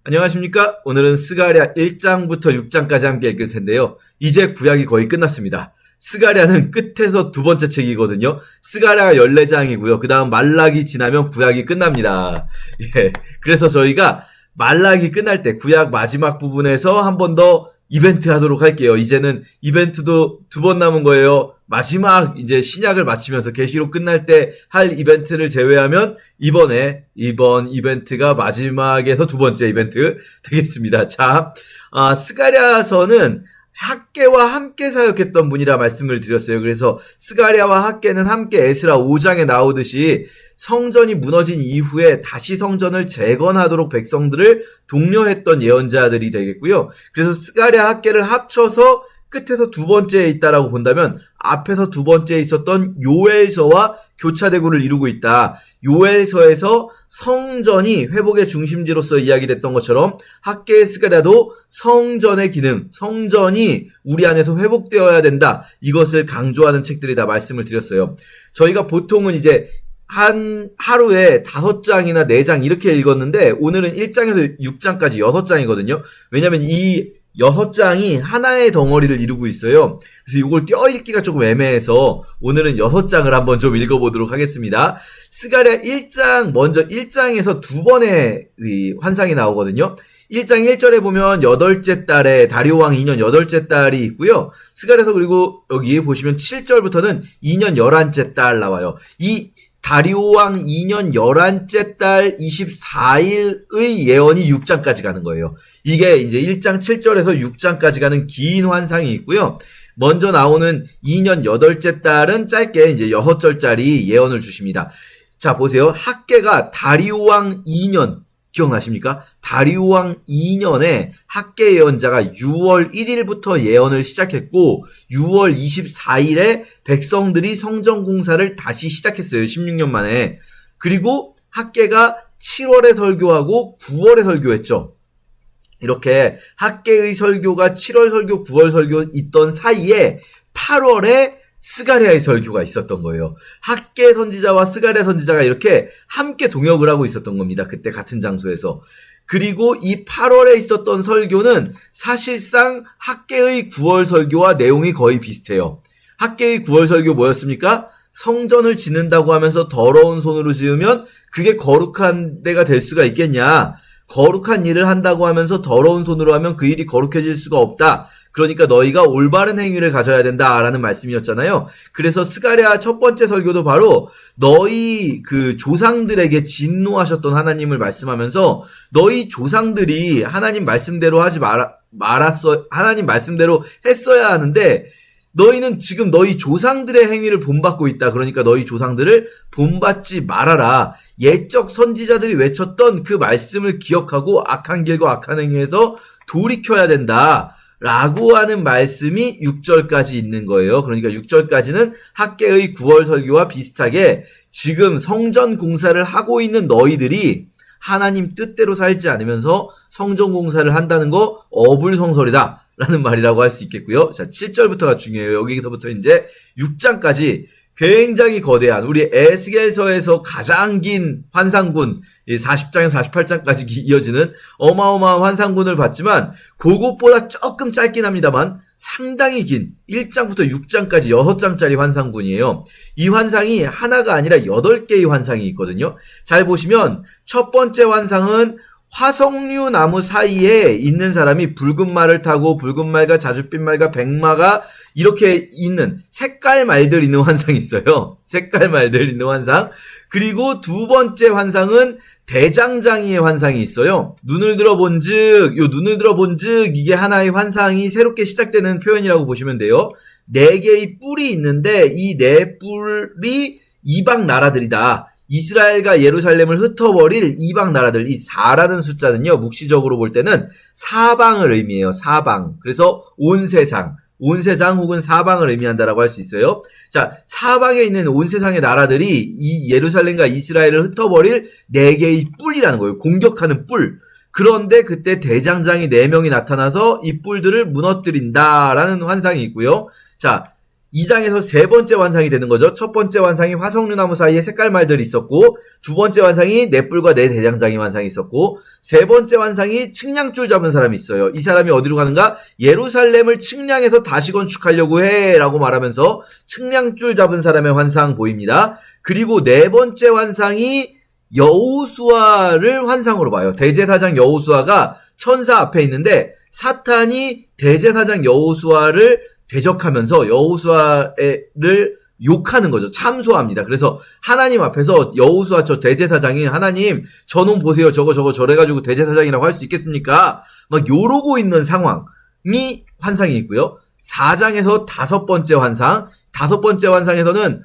안녕하십니까? 오늘은 스가랴 1장부터 6장까지 함께 읽을 텐데요. 이제 구약이 거의 끝났습니다. 스가랴는 끝에서 두 번째 책이거든요. 스가랴가 14장이고요. 그 다음 말라기 지나면 구약이 끝납니다. 예. 그래서 저희가 말라기 끝날 때 구약 마지막 부분에서 한 번 더 이벤트 하도록 할게요. 이제는 이벤트도 두 번 남은 거예요. 마지막 이제 신약을 마치면서 계시록 끝날 때 할 이벤트를 제외하면 이번 이벤트가 마지막에서 두 번째 이벤트 되겠습니다. 자, 스가랴서는 학개와 함께 사역했던 분이라 말씀을 드렸어요. 그래서 스가랴와 학개는 함께 에스라 5장에 나오듯이 성전이 무너진 이후에 다시 성전을 재건하도록 백성들을 독려했던 예언자들이 되겠고요. 그래서 스가랴 학개를 합쳐서 끝에서 두 번째에 있다라고 본다면 앞에서 두 번째에 있었던 요엘서와 교차대구를 이루고 있다. 요엘서에서 성전이 회복의 중심지로서 이야기됐던 것처럼 학개의 스가랴도 성전의 기능, 성전이 우리 안에서 회복되어야 된다. 이것을 강조하는 책들이다 말씀을 드렸어요. 저희가 보통은 이제 하루에 5장이나 4장 이렇게 읽었는데 오늘은 1장에서 6장까지 6장이거든요. 왜냐면 이 6장이 하나의 덩어리를 이루고 있어요. 그래서 이걸 떼어읽기가 조금 애매해서 오늘은 6장을 한번 좀 읽어보도록 하겠습니다. 스가랴 1장, 먼저 1장에서 두 번의 환상이 나오거든요. 1장 1절에 보면 8째 달에 다리오 왕 2년 8째 달이 있고요. 스가랴서 그리고 여기 보시면 7절부터는 2년 11째 달 나와요. 이 다리오 왕 2년 11째 달 24일의 예언이 6장까지 가는 거예요. 이게 이제 1장 7절에서 6장까지 가는 긴 환상이 있고요. 먼저 나오는 2년 8째 달은 짧게 이제 6절짜리 예언을 주십니다. 자, 보세요. 학개가 다리오 왕 2년 기억나십니까? 다리오 왕 2년에 학개 예언자가 6월 1일부터 예언을 시작했고 6월 24일에 백성들이 성전 공사를 다시 시작했어요. 16년 만에. 그리고 학개가 7월에 설교하고 9월에 설교했죠. 이렇게 학개의 설교가 7월 설교, 9월 설교 있던 사이에 8월에 스가랴의 설교가 있었던 거예요. 학개 선지자와 스가랴 선지자가 이렇게 함께 동역을 하고 있었던 겁니다. 그때 같은 장소에서. 그리고 이 8월에 있었던 설교는 사실상 학개의 9월 설교와 내용이 거의 비슷해요. 학개의 9월 설교 뭐였습니까? 성전을 짓는다고 하면서 더러운 손으로 지으면 그게 거룩한 데가 될 수가 있겠냐? 거룩한 일을 한다고 하면서 더러운 손으로 하면 그 일이 거룩해질 수가 없다. 그러니까 너희가 올바른 행위를 가져야 된다라는 말씀이었잖아요. 그래서 스가랴 첫 번째 설교도 바로 너희 그 조상들에게 진노하셨던 하나님을 말씀하면서 너희 조상들이 하나님 말씀대로 하지 말았어. 하나님 말씀대로 했어야 하는데 너희는 지금 너희 조상들의 행위를 본받고 있다. 그러니까 너희 조상들을 본받지 말아라. 옛적 선지자들이 외쳤던 그 말씀을 기억하고 악한 길과 악한 행위에서 돌이켜야 된다. 라고 하는 말씀이 6절까지 있는 거예요. 그러니까 6절까지는 학개의 9월 설교와 비슷하게 지금 성전 공사를 하고 있는 너희들이 하나님 뜻대로 살지 않으면서 성전 공사를 한다는 거 어불성설이다. 라는 말이라고 할 수 있겠고요. 자, 7절부터가 중요해요. 여기서부터 이제 6장까지 굉장히 거대한 우리 에스겔서에서 가장 긴 환상군 40장에서 48장까지 이어지는 어마어마한 환상군을 봤지만 그것보다 조금 짧긴 합니다만 상당히 긴 1장부터 6장까지 6장짜리 환상군이에요. 이 환상이 하나가 아니라 8개의 환상이 있거든요. 잘 보시면 첫 번째 환상은 화석류 나무 사이에 있는 사람이 붉은 말을 타고 붉은 말과 자줏빛 말과 백마가 이렇게 있는 색깔 말들 있는 환상이 있어요. 색깔 말들 있는 환상. 그리고 두 번째 환상은 대장장이의 환상이 있어요. 눈을 들어본즉 이게 하나의 환상이 새롭게 시작되는 표현이라고 보시면 돼요. 4개의 뿔이 있는데 이 4뿔이 이방 나라들이다. 이스라엘과 예루살렘을 흩어버릴 이방 나라들, 이 4라는 숫자는요, 묵시적으로 볼 때는 사방을 의미해요, 사방. 그래서 온 세상 혹은 사방을 의미한다라고 할 수 있어요. 자, 사방에 있는 온 세상의 나라들이 이 예루살렘과 이스라엘을 흩어버릴 4개의 뿔이라는 거예요. 공격하는 뿔. 그런데 그때 대장장이 4명이 나타나서 이 뿔들을 무너뜨린다라는 환상이 있고요. 자, 2장에서 세 번째 환상이 되는 거죠. 첫 번째 환상이 화석류나무 사이에 색깔말들이 있었고, 두 번째 환상이 넷불과 네 대장장이 환상이 있었고, 세 번째 환상이 측량줄 잡은 사람이 있어요. 이 사람이 어디로 가는가? 예루살렘을 측량해서 다시 건축하려고 해 라고 말하면서 측량줄 잡은 사람의 환상 보입니다. 그리고 네 번째 환상이 여호수아를 환상으로 봐요. 대제사장 여호수아가 천사 앞에 있는데 사탄이 대제사장 여호수아를 대적하면서 여호수아를 욕하는 거죠. 참소합니다. 그래서 하나님 앞에서 여호수아 저 대제사장이 하나님 저놈 보세요. 저거 저래가지고 대제사장이라고 할 수 있겠습니까? 막 요러고 있는 상황이 환상이 있고요. 4장에서 다섯 번째 환상. 다섯 번째 환상에서는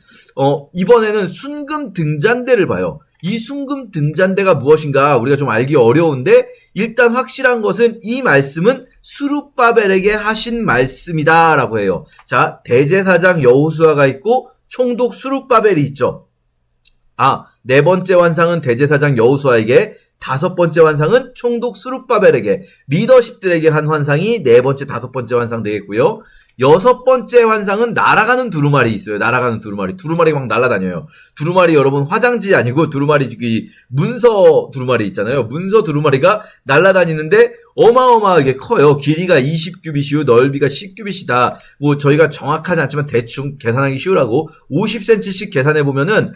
이번에는 순금 등잔대를 봐요. 이 순금 등잔대가 무엇인가 우리가 좀 알기 어려운데 일단 확실한 것은 이 말씀은 스룹바벨에게 하신 말씀이다라고 해요. 자, 대제사장 여호수아가 있고 총독 스룹바벨이 있죠. 네 번째 환상은 대제사장 여호수아에게, 다섯 번째 환상은 총독 스룹바벨에게, 리더십들에게 한 환상이 네 번째, 다섯 번째 환상 되겠고요. 여섯 번째 환상은 날아가는 두루마리 있어요. 날아가는 두루마리. 두루마리가 막 날아다녀요. 두루마리 여러분 화장지 아니고 두루마리 문서 두루마리 있잖아요. 문서 두루마리가 날아다니는데 어마어마하게 커요. 길이가 20규빗이요. 넓이가 10규빗이다. 뭐 저희가 정확하지 않지만 대충 계산하기 쉬우라고 50cm씩 계산해 보면은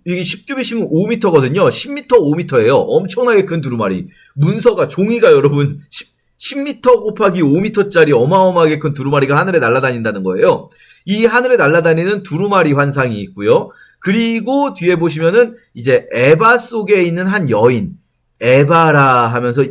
이게 10규빗이면 5m거든요. 10m 5m예요. 엄청나게 큰 두루마리. 문서가 종이가 여러분 10m 곱하기 5m짜리 어마어마하게 큰 두루마리가 하늘에 날아다닌다는 거예요. 이 하늘에 날아다니는 두루마리 환상이 있고요. 그리고 뒤에 보시면은 이제 에바 속에 있는 한 여인, 에바라 하면서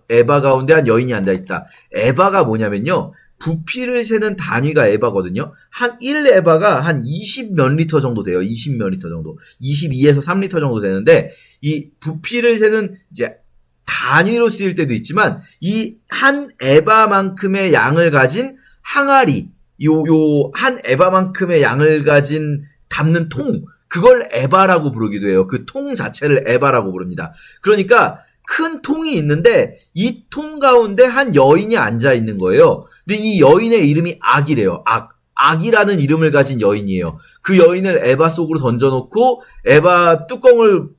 에바 가운데 한 여인이 앉아있다. 에바가 뭐냐면요. 부피를 세는 단위가 에바거든요. 한 1에바가 한 20 몇 리터 정도 돼요. 20 몇 리터 정도. 22에서 3리터 정도 되는데 이 부피를 세는 이제 단위로 쓰일 때도 있지만 이 한 에바만큼의 양을 가진 항아리, 요 한 에바만큼의 양을 가진 담는 통, 그걸 에바라고 부르기도 해요. 그 통 자체를 에바라고 부릅니다. 그러니까 큰 통이 있는데 이 통 가운데 한 여인이 앉아 있는 거예요. 근데 이 여인의 이름이 악이래요. 악이라는 이름을 가진 여인이에요. 그 여인을 에바 속으로 던져놓고 에바 뚜껑을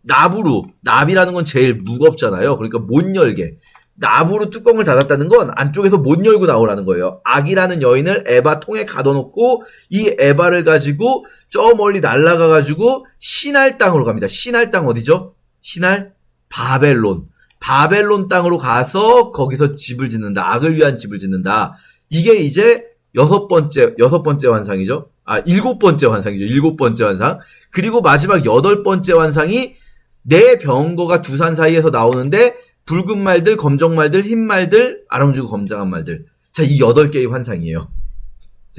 납이라는 건 제일 무겁잖아요. 그러니까 못 열게. 납으로 뚜껑을 닫았다는 건 안쪽에서 못 열고 나오라는 거예요. 악이라는 여인을 에바 통에 가둬놓고 이 에바를 가지고 저 멀리 날아가가지고 신할 땅으로 갑니다. 신할 땅 어디죠? 신할 바벨론. 바벨론 땅으로 가서 거기서 집을 짓는다. 악을 위한 집을 짓는다. 이게 이제 여섯 번째 환상이죠. 일곱 번째 환상이죠. 일곱 번째 환상. 그리고 마지막 여덟 번째 환상이 네 병거가 두 산 사이에서 나오는데 붉은 말들, 검정 말들, 흰 말들, 아랑주고 검정한 말들. 자, 이 8개의 환상이에요.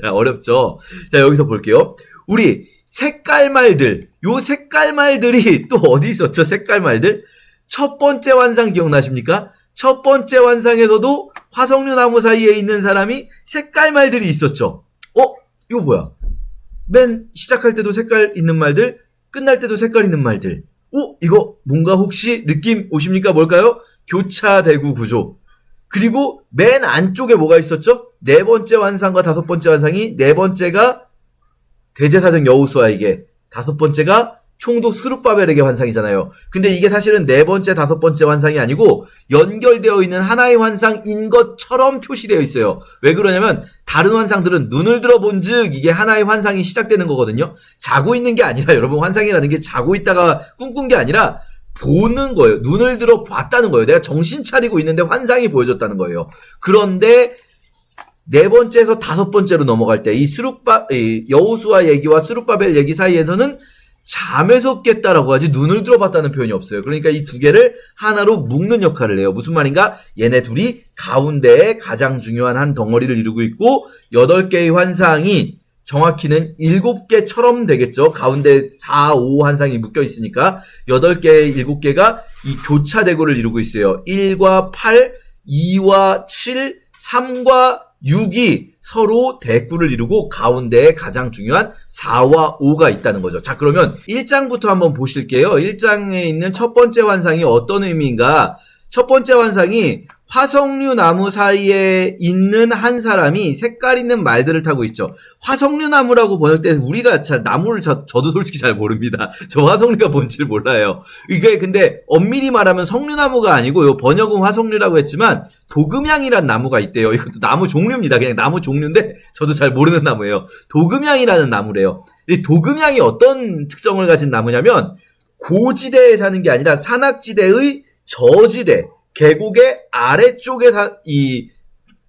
자, 어렵죠? 자, 여기서 볼게요. 우리 색깔말들, 요 색깔말들이 또 어디 있었죠? 색깔말들? 첫 번째 환상 기억나십니까? 첫 번째 환상에서도 화석류나무 사이에 있는 사람이 색깔말들이 있었죠. 이거 뭐야? 맨 시작할 때도 색깔 있는 말들, 끝날 때도 색깔 있는 말들. 이거 뭔가 혹시 느낌 오십니까? 뭘까요? 교차대구 구조. 그리고 맨 안쪽에 뭐가 있었죠? 네 번째 환상과 다섯 번째 환상이, 네 번째가 대제사장 여호수아에게, 다섯 번째가 총독 스룹바벨에게 환상이잖아요. 근데 이게 사실은 네 번째, 다섯 번째 환상이 아니고 연결되어 있는 하나의 환상인 것처럼 표시되어 있어요. 왜 그러냐면 다른 환상들은 눈을 들어본 즉 이게 하나의 환상이 시작되는 거거든요. 자고 있는 게 아니라 여러분 환상이라는 게 자고 있다가 꿈꾼 게 아니라 보는 거예요. 눈을 들어 봤다는 거예요. 내가 정신 차리고 있는데 환상이 보여줬다는 거예요. 그런데 네 번째에서 다섯 번째로 넘어갈 때 이 여호수아 얘기와 스룹바벨 얘기 사이에서는 잠에서 깼다라고 하지 눈을 들어봤다는 표현이 없어요. 그러니까 이 두 개를 하나로 묶는 역할을 해요. 무슨 말인가? 얘네 둘이 가운데에 가장 중요한 한 덩어리를 이루고 있고 8개의 환상이 정확히는 7개처럼 되겠죠. 가운데 4, 5 환상이 묶여 있으니까 8개, 7개가 이 교차대구를 이루고 있어요. 1과 8, 2와 7, 3과 6이 서로 대꾸를 이루고 가운데에 가장 중요한 4와 5가 있다는 거죠. 자, 그러면 1장부터 한번 보실게요. 1장에 있는 첫 번째 환상이 어떤 의미인가? 첫 번째 환상이 화석류 나무 사이에 있는 한 사람이 색깔 있는 말들을 타고 있죠. 화석류 나무라고 번역돼서 우리가 나무를 저도 솔직히 잘 모릅니다. 저 화석류가 뭔지를 몰라요. 이게 근데 엄밀히 말하면 석류나무가 아니고 요 번역은 화석류라고 했지만 도금향이란 나무가 있대요. 이것도 나무 종류입니다. 그냥 나무 종류인데 저도 잘 모르는 나무예요. 도금향이라는 나무래요. 이 도금향이 어떤 특성을 가진 나무냐면 고지대에 사는 게 아니라 산악지대의 저지대, 계곡의 아래쪽에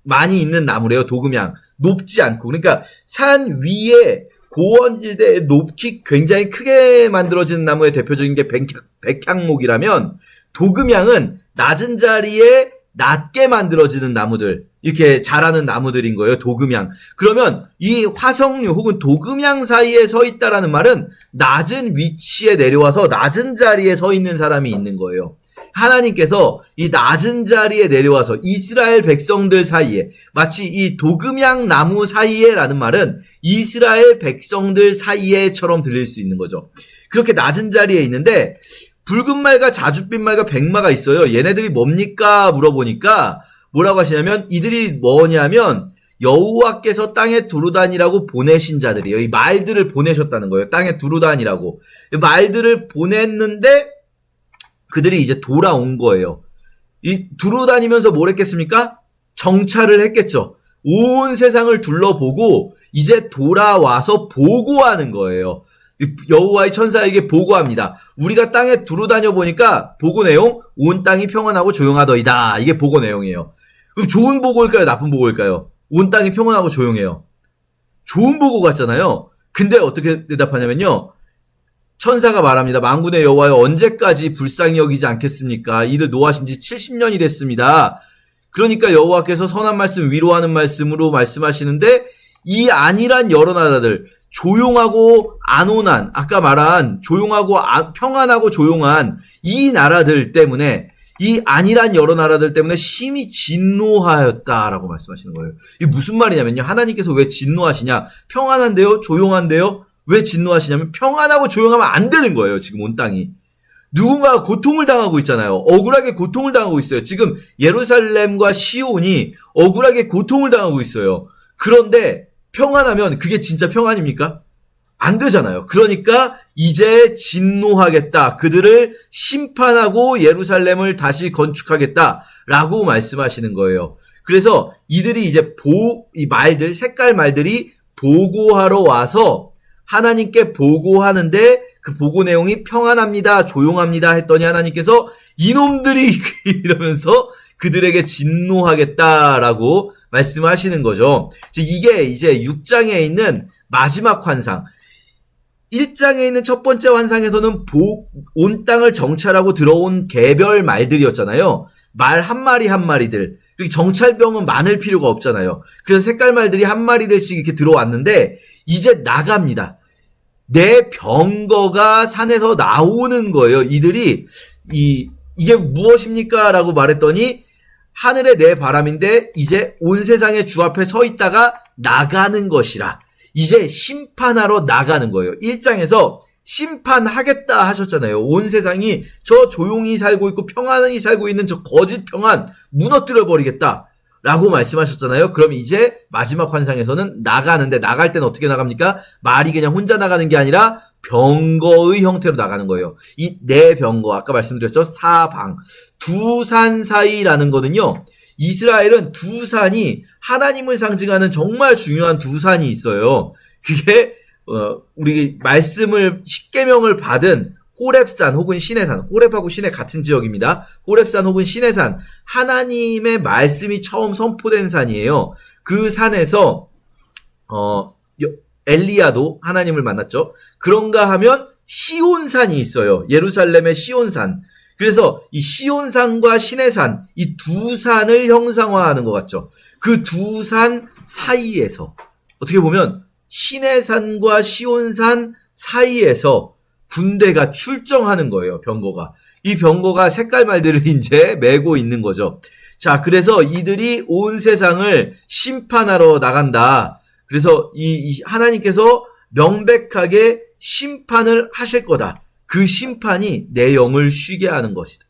많이 있는 나무래요, 도금향. 높지 않고. 그러니까 산 위에 고원지대에 높이 굉장히 크게 만들어지는 나무의 대표적인 게 백향목이라면 도금향은 낮은 자리에 낮게 만들어지는 나무들, 이렇게 자라는 나무들인 거예요, 도금향. 그러면 이 화석류 혹은 도금향 사이에 서 있다라는 말은 낮은 위치에 내려와서 낮은 자리에 서 있는 사람이 있는 거예요. 하나님께서 이 낮은 자리에 내려와서 이스라엘 백성들 사이에, 마치 이 도금향 나무 사이에라는 말은 이스라엘 백성들 사이에처럼 들릴 수 있는 거죠. 그렇게 낮은 자리에 있는데 붉은 말과 자줏빛 말과 백마가 있어요. 얘네들이 뭡니까? 물어보니까 뭐라고 하시냐면 이들이 뭐냐면 여호와께서 땅에 두루다니라고 보내신 자들이에요. 이 말들을 보내셨다는 거예요. 땅에 두루다니라고. 말들을 보냈는데 그들이 이제 돌아온 거예요. 이 두루다니면서 뭘 했겠습니까? 정찰을 했겠죠. 온 세상을 둘러보고 이제 돌아와서 보고하는 거예요. 여호와의 천사에게 보고합니다. 우리가 땅에 두루다녀 보니까 보고 내용, 온 땅이 평안하고 조용하더이다. 이게 보고 내용이에요. 그럼 좋은 보고일까요? 나쁜 보고일까요? 온 땅이 평안하고 조용해요. 좋은 보고 같잖아요. 근데 어떻게 대답하냐면요. 천사가 말합니다. 만군의 여호와여, 언제까지 불쌍히 여기지 않겠습니까? 이들 노하신 지 70년이 됐습니다. 그러니까 여호와께서 선한 말씀, 위로하는 말씀으로 말씀하시는데 이 안일한 여러 나라들, 조용하고 안온한, 아까 말한 조용하고 평안하고 조용한 이 나라들 때문에, 이 안일한 여러 나라들 때문에 심히 진노하였다라고 말씀하시는 거예요. 이게 무슨 말이냐면요. 하나님께서 왜 진노하시냐? 평안한데요? 조용한데요? 왜 진노하시냐면 평안하고 조용하면 안 되는 거예요. 지금 온 땅이. 누군가가 고통을 당하고 있잖아요. 억울하게 고통을 당하고 있어요. 지금 예루살렘과 시온이 억울하게 고통을 당하고 있어요. 그런데 평안하면 그게 진짜 평안입니까? 안 되잖아요. 그러니까 이제 진노하겠다. 그들을 심판하고 예루살렘을 다시 건축하겠다라고 말씀하시는 거예요. 그래서 이들이 이제 이 말들, 색깔 말들이 보고하러 와서 하나님께 보고하는데 그 보고 내용이 평안합니다, 조용합니다 했더니 하나님께서 이놈들이 이러면서 그들에게 진노하겠다라고 말씀하시는 거죠. 이게 이제 6장에 있는 마지막 환상. 1장에 있는 첫 번째 환상에서는 온 땅을 정찰하고 들어온 개별 말들이었잖아요. 말 한 마리 한 마리들. 그리고 정찰병은 많을 필요가 없잖아요. 그래서 색깔 말들이 한 마리들씩 이렇게 들어왔는데 이제 나갑니다. 내 병거가 산에서 나오는 거예요. 이들이 이게 무엇입니까? 라고 말했더니 하늘의 내 바람인데 이제 온 세상의 주 앞에 서 있다가 나가는 것이라. 이제 심판하러 나가는 거예요. 1장에서 심판하겠다 하셨잖아요. 온 세상이 저 조용히 살고 있고 평안히 살고 있는 저 거짓 평안 무너뜨려 버리겠다 라고 말씀하셨잖아요. 그럼 이제 마지막 환상에서는 나가는데, 나갈 때는 어떻게 나갑니까? 말이 그냥 혼자 나가는 게 아니라 병거의 형태로 나가는 거예요. 이 네 병거, 아까 말씀드렸죠? 사방. 두 산 사이라는 거는요, 이스라엘은 두 산이 하나님을 상징하는 정말 중요한 두 산이 있어요. 그게 우리 말씀을 십계명을 받은 호렙산 혹은 시내산, 호렙하고 시내 같은 지역입니다. 호렙산 혹은 시내산, 하나님의 말씀이 처음 선포된 산이에요. 그 산에서 엘리야도 하나님을 만났죠. 그런가 하면 시온산이 있어요. 예루살렘의 시온산. 그래서 이 시온산과 시내산, 이 두 산을 형상화하는 것 같죠. 그 두 산 사이에서, 어떻게 보면 시내산과 시온산 사이에서 군대가 출정하는 거예요, 병거가. 이 병거가 색깔 말들을 이제 메고 있는 거죠. 자, 그래서 이들이 온 세상을 심판하러 나간다. 그래서 이 하나님께서 명백하게 심판을 하실 거다. 그 심판이 내 영을 쉬게 하는 것이다.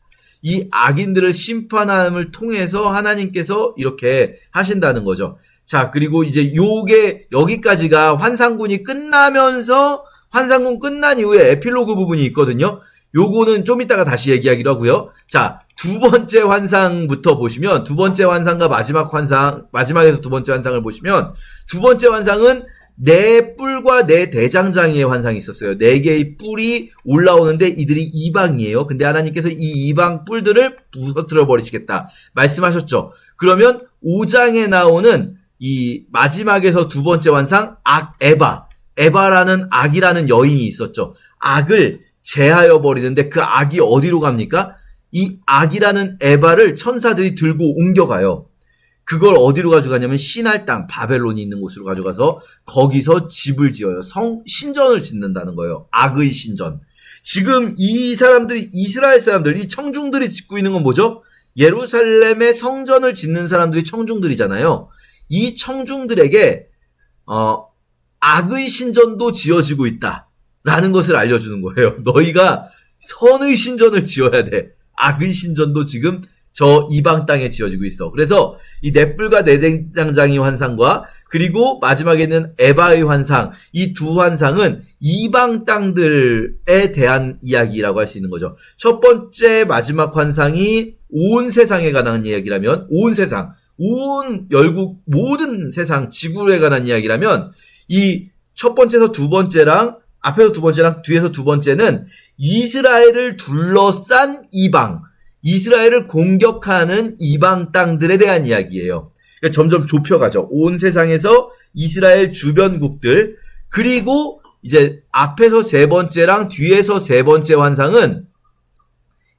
이 악인들을 심판함을 통해서 하나님께서 이렇게 하신다는 거죠. 자, 그리고 이제 요게 여기까지가 환상군이 끝나면서 환상군 끝난 이후에 에필로그 부분이 있거든요. 요거는 좀 이따가 다시 얘기하기로 하고요. 자, 두 번째 환상부터 보시면 두 번째 환상과 마지막 환상, 마지막에서 두 번째 환상을 보시면 두 번째 환상은 네 뿔과 네 대장장이의 환상이 있었어요. 네 개의 뿔이 올라오는데 이들이 이방이에요. 근데 하나님께서 이 이방 뿔들을 부서뜨려 버리시겠다 말씀하셨죠. 그러면 5장에 나오는 이 마지막에서 두 번째 환상 에바라는 악이라는 여인이 있었죠. 악을 제하여 버리는데 그 악이 어디로 갑니까? 이 악이라는 에바를 천사들이 들고 옮겨가요. 그걸 어디로 가져가냐면 신할 땅 바벨론이 있는 곳으로 가져가서 거기서 집을 지어요. 신전을 짓는다는 거예요. 악의 신전. 지금 이 사람들이 이스라엘 사람들, 이 청중들이 짓고 있는 건 뭐죠? 예루살렘에 성전을 짓는 사람들이 청중들이잖아요. 이 청중들에게 악의 신전도 지어지고 있다라는 것을 알려주는 거예요. 너희가 선의 신전을 지어야 돼. 악의 신전도 지금 저 이방 땅에 지어지고 있어. 그래서 이 넷불과 네대장장이 환상과 그리고 마지막에는 에바의 환상, 이 두 환상은 이방 땅들에 대한 이야기라고 할 수 있는 거죠. 첫 번째 마지막 환상이 온 세상에 관한 이야기라면, 온 세상, 온 열국 모든 세상 지구에 관한 이야기라면 이 첫 번째에서 두 번째랑 앞에서 두 번째랑 뒤에서 두 번째는 이스라엘을 둘러싼 이방, 이스라엘을 공격하는 이방 땅들에 대한 이야기예요. 그러니까 점점 좁혀가죠. 온 세상에서 이스라엘 주변국들, 그리고 이제 앞에서 세 번째랑 뒤에서 세 번째 환상은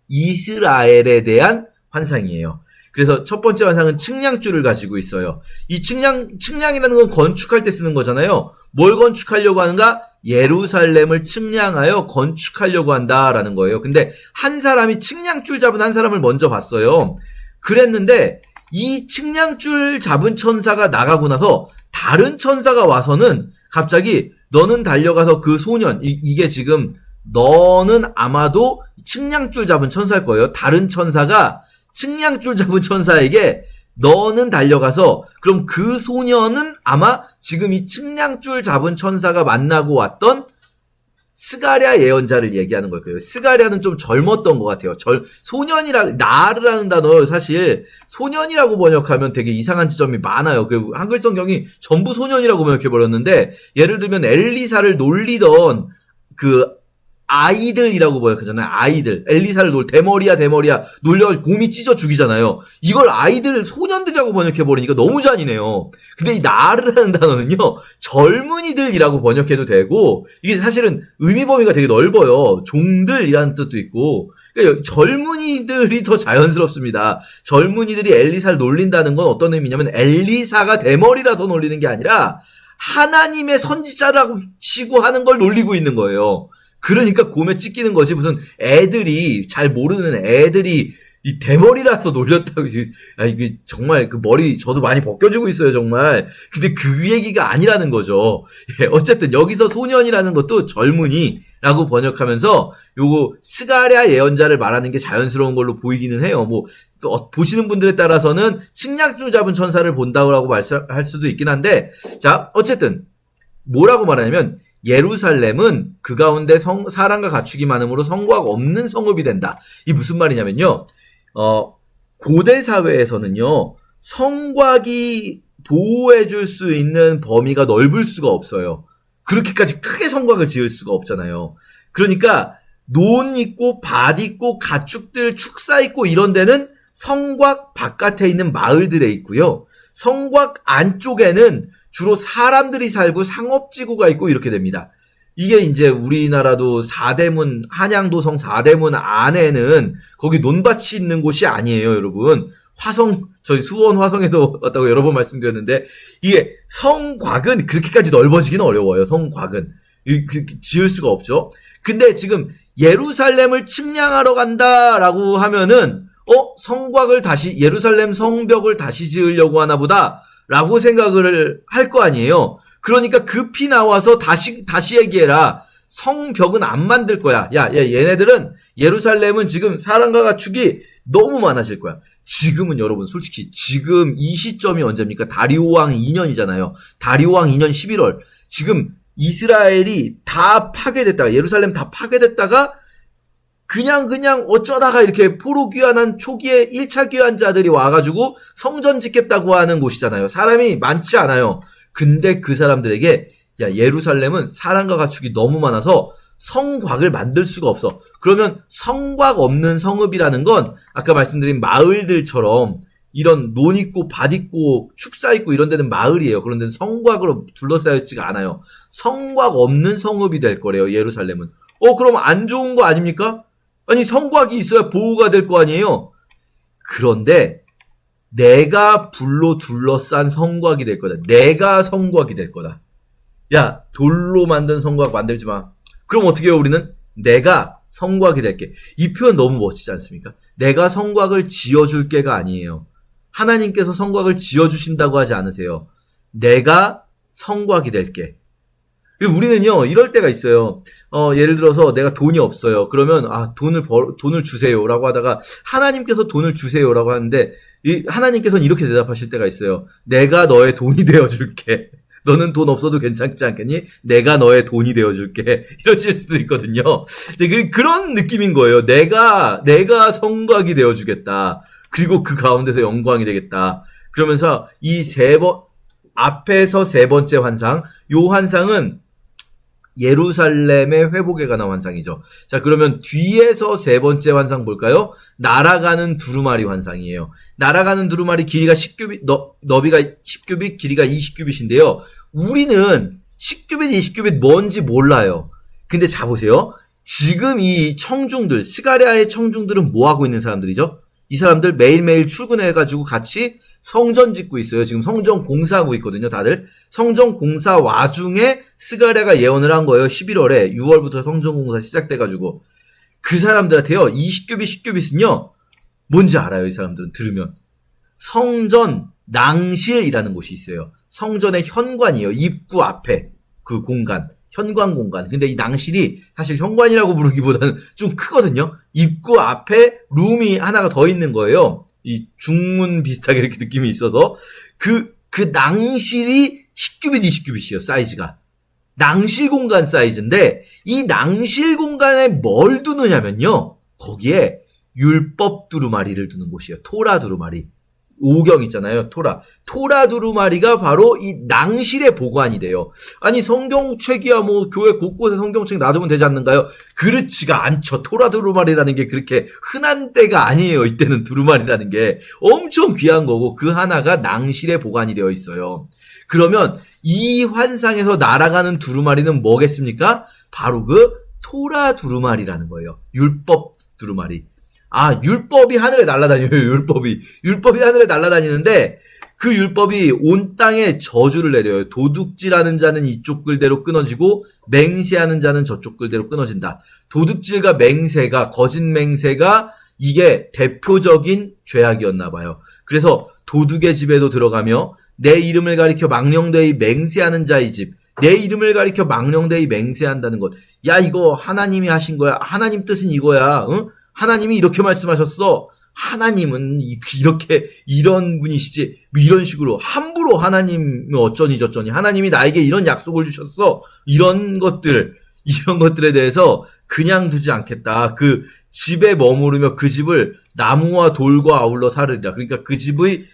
이스라엘에 대한 환상이에요. 그래서 첫 번째 환상은 측량줄을 가지고 있어요. 이 측량이라는 건 건축할 때 쓰는 거잖아요. 뭘 건축하려고 하는가? 예루살렘을 측량하여 건축하려고 한다라는 거예요. 근데 한 사람이 측량줄 잡은 한 사람을 먼저 봤어요. 그랬는데 이 측량줄 잡은 천사가 나가고 나서 다른 천사가 와서는 갑자기 너는 달려가서 그 소년, 이게 지금 너는 아마도 측량줄 잡은 천사일 거예요. 다른 천사가 측량줄 잡은 천사에게 너는 달려가서 그럼 그 소년은 아마 지금 이 측량줄 잡은 천사가 만나고 왔던 스가랴 예언자를 얘기하는 걸 거예요. 스가랴는 좀 젊었던 것 같아요. 나르라는 단어 사실 소년이라고 번역하면 되게 이상한 지점이 많아요. 그 한글 성경이 전부 소년이라고 번역해버렸는데 예를 들면 엘리사를 놀리던 그 아이들이라고 번역하잖아요. 아이들. 엘리사를 대머리야 놀려가지고 곰이 찢어 죽이잖아요. 이걸 아이들, 소년들이라고 번역해버리니까 너무 잔인해요. 근데 이 나르라는 단어는요, 젊은이들이라고 번역해도 되고, 이게 사실은 의미 범위가 되게 넓어요. 종들이라는 뜻도 있고, 그러니까 젊은이들이 더 자연스럽습니다. 젊은이들이 엘리사를 놀린다는 건 어떤 의미냐면, 엘리사가 대머리라서 놀리는 게 아니라, 하나님의 선지자라고 치고 하는 걸 놀리고 있는 거예요. 그러니까 곰에 찢기는 것이 무슨 애들이, 잘 모르는 애들이 이 대머리라서 놀렸다고. 이게 정말 그 머리 저도 많이 벗겨지고 있어요, 정말. 근데 그 얘기가 아니라는 거죠. 예, 어쨌든 여기서 소년이라는 것도 젊은이라고 번역하면서 요거 스가랴 예언자를 말하는 게 자연스러운 걸로 보이기는 해요. 뭐, 보시는 분들에 따라서는 측량줄 잡은 천사를 본다고 말할 수도 있긴 한데, 자, 어쨌든, 뭐라고 말하냐면, 예루살렘은 그 가운데 사람과 가축이 많으므로 성곽 없는 성읍이 된다. 이 무슨 말이냐면요. 고대 사회에서는요. 성곽이 보호해줄 수 있는 범위가 넓을 수가 없어요. 그렇게까지 크게 성곽을 지을 수가 없잖아요. 그러니까 논 있고 밭 있고 가축들 축사 있고 이런 데는 성곽 바깥에 있는 마을들에 있고요. 성곽 안쪽에는 주로 사람들이 살고 상업지구가 있고 이렇게 됩니다. 이게 이제 우리나라도 사대문, 한양도성 사대문 안에는 거기 논밭이 있는 곳이 아니에요, 여러분. 저희 수원 화성에도 왔다고 여러 번 말씀드렸는데, 이게 성곽은 그렇게까지 넓어지기는 어려워요, 성곽은. 지을 수가 없죠. 근데 지금 예루살렘을 측량하러 간다라고 하면은, 성곽을 예루살렘 성벽을 다시 지으려고 하나 보다. 라고 생각을 할 거 아니에요. 그러니까 급히 나와서 다시 얘기해라. 성벽은 안 만들 거야. 얘네들은 예루살렘은 지금 사람과 가축이 너무 많아질 거야. 지금은 여러분 솔직히 지금 이 시점이 언제입니까? 다리오 왕 2년이잖아요. 다리오 왕 2년 11월. 지금 이스라엘이 다 파괴됐다가 예루살렘 다 파괴됐다가 그냥 어쩌다가 이렇게 포로 귀환한 초기에 1차 귀환자들이 와가지고 성전 짓겠다고 하는 곳이잖아요. 사람이 많지 않아요. 근데 그 사람들에게 야 예루살렘은 사람과 가축이 너무 많아서 성곽을 만들 수가 없어. 그러면 성곽 없는 성읍이라는 건 아까 말씀드린 마을들처럼 이런 논 있고 밭 있고 축사 있고 이런 데는 마을이에요. 그런 데는 성곽으로 둘러싸여 있지가 않아요. 성곽 없는 성읍이 될 거래요. 예루살렘은. 그럼 안 좋은 거 아닙니까? 아니 성곽이 있어야 보호가 될 거 아니에요. 그런데 내가 불로 둘러싼 성곽이 될 거다. 내가 성곽이 될 거다. 야 돌로 만든 성곽 만들지 마. 그럼 어떻게 해요 우리는? 내가 성곽이 될게. 이 표현 너무 멋지지 않습니까? 내가 성곽을 지어줄게가 아니에요. 하나님께서 성곽을 지어주신다고 하지 않으세요. 내가 성곽이 될게. 우리는요 이럴 때가 있어요. 예를 들어서 내가 돈이 없어요. 그러면 돈을 주세요라고 하다가 하나님께서 돈을 주세요라고 하는데 하나님께서는 이렇게 대답하실 때가 있어요. 내가 너의 돈이 되어줄게. 너는 돈 없어도 괜찮지 않겠니? 내가 너의 돈이 되어줄게. 이러실 수도 있거든요. 그런 느낌인 거예요. 내가 성곽이 되어주겠다. 그리고 그 가운데서 영광이 되겠다. 그러면서 앞에서 세 번째 환상, 요 환상은 예루살렘의 회복에 관한 환상이죠. 자, 그러면 뒤에서 세 번째 환상 볼까요? 날아가는 두루마리 환상이에요. 날아가는 두루마리 길이가 10규빗, 너비가 10규빗, 길이가 20규빗인데요. 우리는 10규빗, 20규빗 뭔지 몰라요. 근데 자 보세요. 지금 이 청중들, 스가랴의 청중들은 뭐 하고 있는 사람들이죠? 이 사람들 매일매일 출근해가지고 같이 성전 짓고 있어요. 지금 성전 공사하고 있거든요, 다들. 성전 공사 와중에 스가랴가 예언을 한 거예요. 11월에 6월부터 성전 공사 시작돼가지고 그 사람들한테요. 20규빗, 10규빗은요. 뭔지 알아요, 이 사람들은 들으면. 성전 낭실이라는 곳이 있어요. 성전의 현관이에요. 입구 앞에 그 공간, 현관 공간. 근데 이 낭실이 사실 현관이라고 부르기보다는 좀 크거든요. 입구 앞에 룸이 하나가 더 있는 거예요. 이 중문 비슷하게 이렇게 느낌이 있어서 그 낭실이 10규빗, 20규빗이에요. 사이즈가. 낭실 공간 사이즈인데 이 낭실 공간에 뭘 두느냐면요. 거기에 율법 두루마리를 두는 곳이에요. 토라 두루마리. 오경 있잖아요. 토라 두루마리가 바로 이 낭실의 보관이 돼요. 아니 성경책이야 뭐 교회 곳곳에 성경책 놔두면 되지 않는가요? 그렇지가 않죠. 토라 두루마리라는 게 그렇게 흔한 때가 아니에요. 이때는 두루마리라는 게 엄청 귀한 거고 그 하나가 낭실에 보관이 되어 있어요. 그러면 이 환상에서 날아가는 두루마리는 뭐겠습니까? 바로 그 토라 두루마리라는 거예요. 율법 두루마리. 율법이 하늘에 날아다녀요, 율법이 하늘에 날아다니는데, 그 율법이 온 땅에 저주를 내려요. 도둑질하는 자는 이쪽 글대로 끊어지고, 맹세하는 자는 저쪽 글대로 끊어진다. 도둑질과 맹세가, 거짓 맹세가, 이게 대표적인 죄악이었나 봐요. 그래서 도둑의 집에도 들어가며, 내 이름을 가리켜 망령되이 맹세하는 자의 집, 내 이름을 가리켜 망령되이 맹세한다는 것. 야, 이거 하나님이 하신 거야. 하나님 뜻은 이거야. 응? 하나님이 이렇게 말씀하셨어. 하나님은 이런 분이시지. 뭐 이런 식으로 함부로 하나님은 어쩌니 저쩌니. 하나님이 나에게 이런 약속을 주셨어. 이런 것들에 대해서 그냥 두지 않겠다. 그 집에 머무르며 그 집을 나무와 돌과 아울러 사르리라. 그러니까 그 집을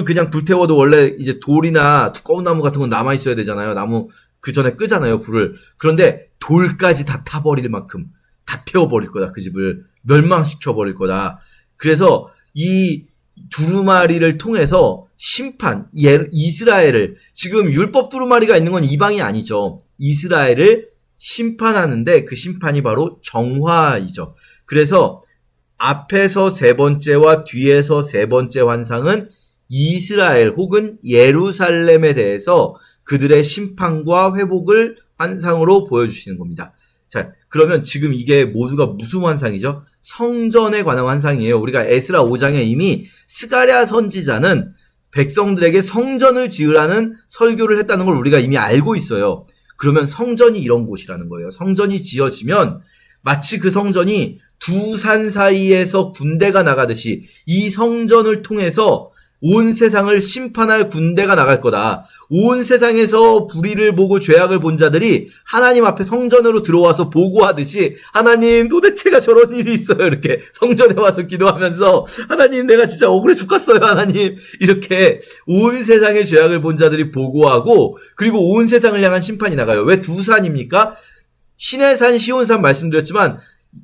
그냥 불태워도 원래 이제 돌이나 두꺼운 나무 같은 건 남아 있어야 되잖아요. 나무 그 전에 끄잖아요, 불을. 그런데 돌까지 다 타버릴 만큼 다 태워버릴 거다. 그 집을 멸망시켜버릴 거다. 그래서 이 두루마리를 통해서 이스라엘을, 지금 율법 두루마리가 있는 건 이방이 아니죠. 이스라엘을 심판하는데 그 심판이 바로 정화이죠. 그래서 앞에서 세 번째와 뒤에서 세 번째 환상은 이스라엘 혹은 예루살렘에 대해서 그들의 심판과 회복을 환상으로 보여주시는 겁니다. 자, 그러면 지금 이게 모두가 무슨 환상이죠? 성전에 관한 환상이에요. 우리가 에스라 5장에 이미 스가랴 선지자는 백성들에게 성전을 지으라는 설교를 했다는 걸 우리가 이미 알고 있어요. 그러면 성전이 이런 곳이라는 거예요. 성전이 지어지면 마치 그 성전이 두 산 사이에서 군대가 나가듯이 이 성전을 통해서 온 세상을 심판할 군대가 나갈 거다. 온 세상에서 불의를 보고 죄악을 본 자들이 하나님 앞에 성전으로 들어와서 보고하듯이 하나님 도대체가 저런 일이 있어요. 이렇게 성전에 와서 기도하면서 하나님 내가 진짜 억울해 죽겠어요. 하나님 이렇게 온 세상의 죄악을 본 자들이 보고하고 그리고 온 세상을 향한 심판이 나가요. 왜 두 산입니까? 시내산 시온산 말씀드렸지만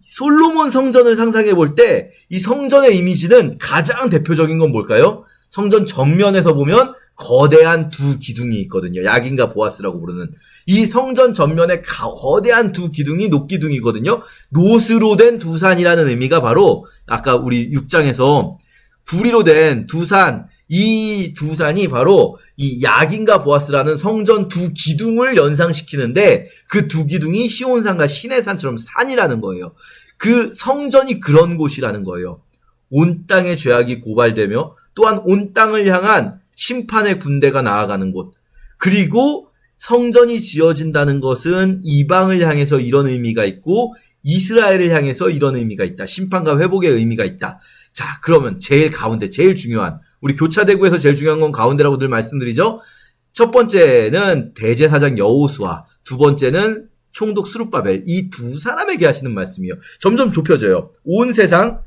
솔로몬 성전을 상상해 볼 때 이 성전의 이미지는 가장 대표적인 건 뭘까요? 성전 전면에서 보면 거대한 두 기둥이 있거든요. 야긴과 보아스라고 부르는 이 성전 전면에 거대한 두 기둥이 녹기둥이거든요. 노스로 된 두 산이라는 의미가 바로 아까 우리 6장에서 구리로 된 두 산, 이 두 산이 바로 이 야긴과 보아스라는 성전 두 기둥을 연상시키는데 그 두 기둥이 시온산과 시내산처럼 산이라는 거예요. 그 성전이 그런 곳이라는 거예요. 온 땅의 죄악이 고발되며 또한 온 땅을 향한 심판의 군대가 나아가는 곳. 그리고 성전이 지어진다는 것은 이방을 향해서 이런 의미가 있고 이스라엘을 향해서 이런 의미가 있다. 심판과 회복의 의미가 있다. 자, 그러면 제일 가운데, 제일 중요한 우리 교차대구에서 제일 중요한 건 가운데라고 늘 말씀드리죠. 첫 번째는 대제사장 여호수아, 두 번째는 총독 스룹바벨. 이 두 사람에게 하시는 말씀이에요. 점점 좁혀져요. 온 세상,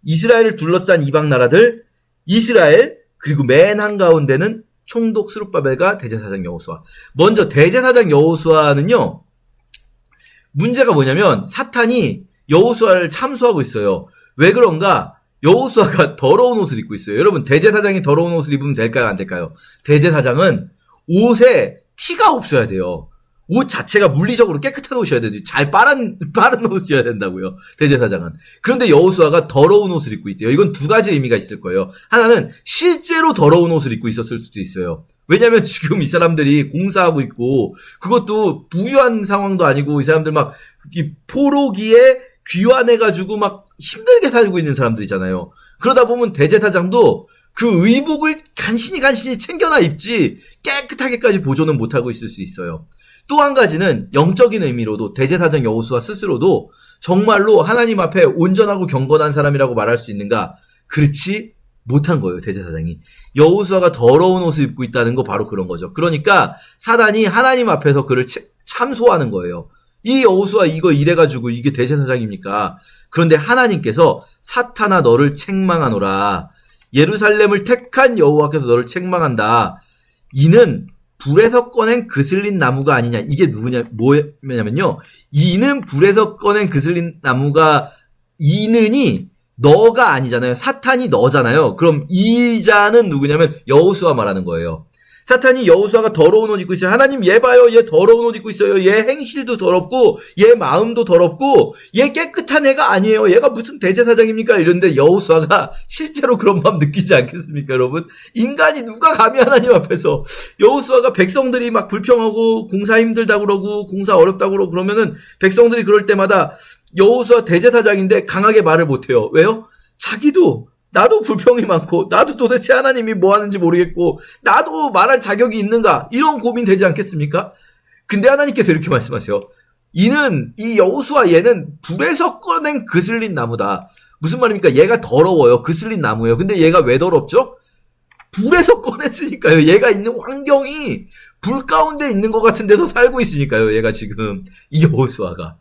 이스라엘을 둘러싼 이방 나라들, 이스라엘, 그리고 맨 한가운데는 총독 스룹바벨과 대제사장 여호수아. 먼저 대제사장 여호수아는요. 문제가 뭐냐면 사탄이 여호수아를 참소하고 있어요. 왜 그런가? 여호수아가 더러운 옷을 입고 있어요. 여러분 대제사장이 더러운 옷을 입으면 될까요? 안 될까요? 대제사장은 옷에 티가 없어야 돼요. 옷 자체가 물리적으로 깨끗한 옷이어야 돼요. 잘 빠른 옷이어야 된다고요. 대제사장은. 그런데 여호수아가 더러운 옷을 입고 있대요. 이건 두 가지 의미가 있을 거예요. 하나는 실제로 더러운 옷을 입고 있었을 수도 있어요. 왜냐면 지금 이 사람들이 공사하고 있고 그것도 부유한 상황도 아니고 이 사람들 막 포로기에 귀환해가지고 막 힘들게 살고 있는 사람들이잖아요. 그러다 보면 대제사장도 그 의복을 간신히 챙겨나 입지 깨끗하게까지 보존은 못하고 있을 수 있어요. 또 한 가지는 영적인 의미로도 대제사장 여호수아 스스로도 정말로 하나님 앞에 온전하고 경건한 사람이라고 말할 수 있는가? 그렇지 못한 거예요. 대제사장이. 여호수아가 더러운 옷을 입고 있다는 거 바로 그런 거죠. 그러니까 사단이 하나님 앞에서 그를 참소하는 거예요. 이 여호수아 이거 이래가지고 이게 대제사장입니까? 그런데 하나님께서 사탄아 너를 책망하노라. 예루살렘을 택한 여호와께서 너를 책망한다. 이는 불에서 꺼낸 그슬린 나무가 아니냐. 이게 뭐냐면요. 이는 불에서 꺼낸 그슬린 나무가 이는이 너가 아니잖아요. 사탄이 너잖아요. 그럼 이 자는 누구냐면 여호수아 말하는 거예요. 사탄이 여호수아가 더러운 옷 입고 있어요. 하나님 얘 봐요. 얘 더러운 옷 입고 있어요. 얘 행실도 더럽고 얘 마음도 더럽고 얘 깨끗한 애가 아니에요. 얘가 무슨 대제사장입니까? 이런데 여호수아가 실제로 그런 마음 느끼지 않겠습니까, 여러분? 인간이 누가 감히 하나님 앞에서 여호수아가 백성들이 막 불평하고 공사 힘들다고 그러고 공사 어렵다고 그러고 그러면은 백성들이 그럴 때마다 여호수아 대제사장인데 강하게 말을 못해요. 왜요? 자기도 나도 불평이 많고 나도 도대체 하나님이 뭐 하는지 모르겠고 나도 말할 자격이 있는가 이런 고민 되지 않겠습니까? 근데 하나님께서 이렇게 말씀하세요. 이는 이 여호수아 얘는 불에서 꺼낸 그슬린 나무다. 무슨 말입니까? 얘가 더러워요. 그슬린 나무예요. 근데 얘가 왜 더럽죠? 불에서 꺼냈으니까요. 얘가 있는 환경이 불 가운데 있는 것 같은 데서 살고 있으니까요. 얘가 지금 이 여호수아가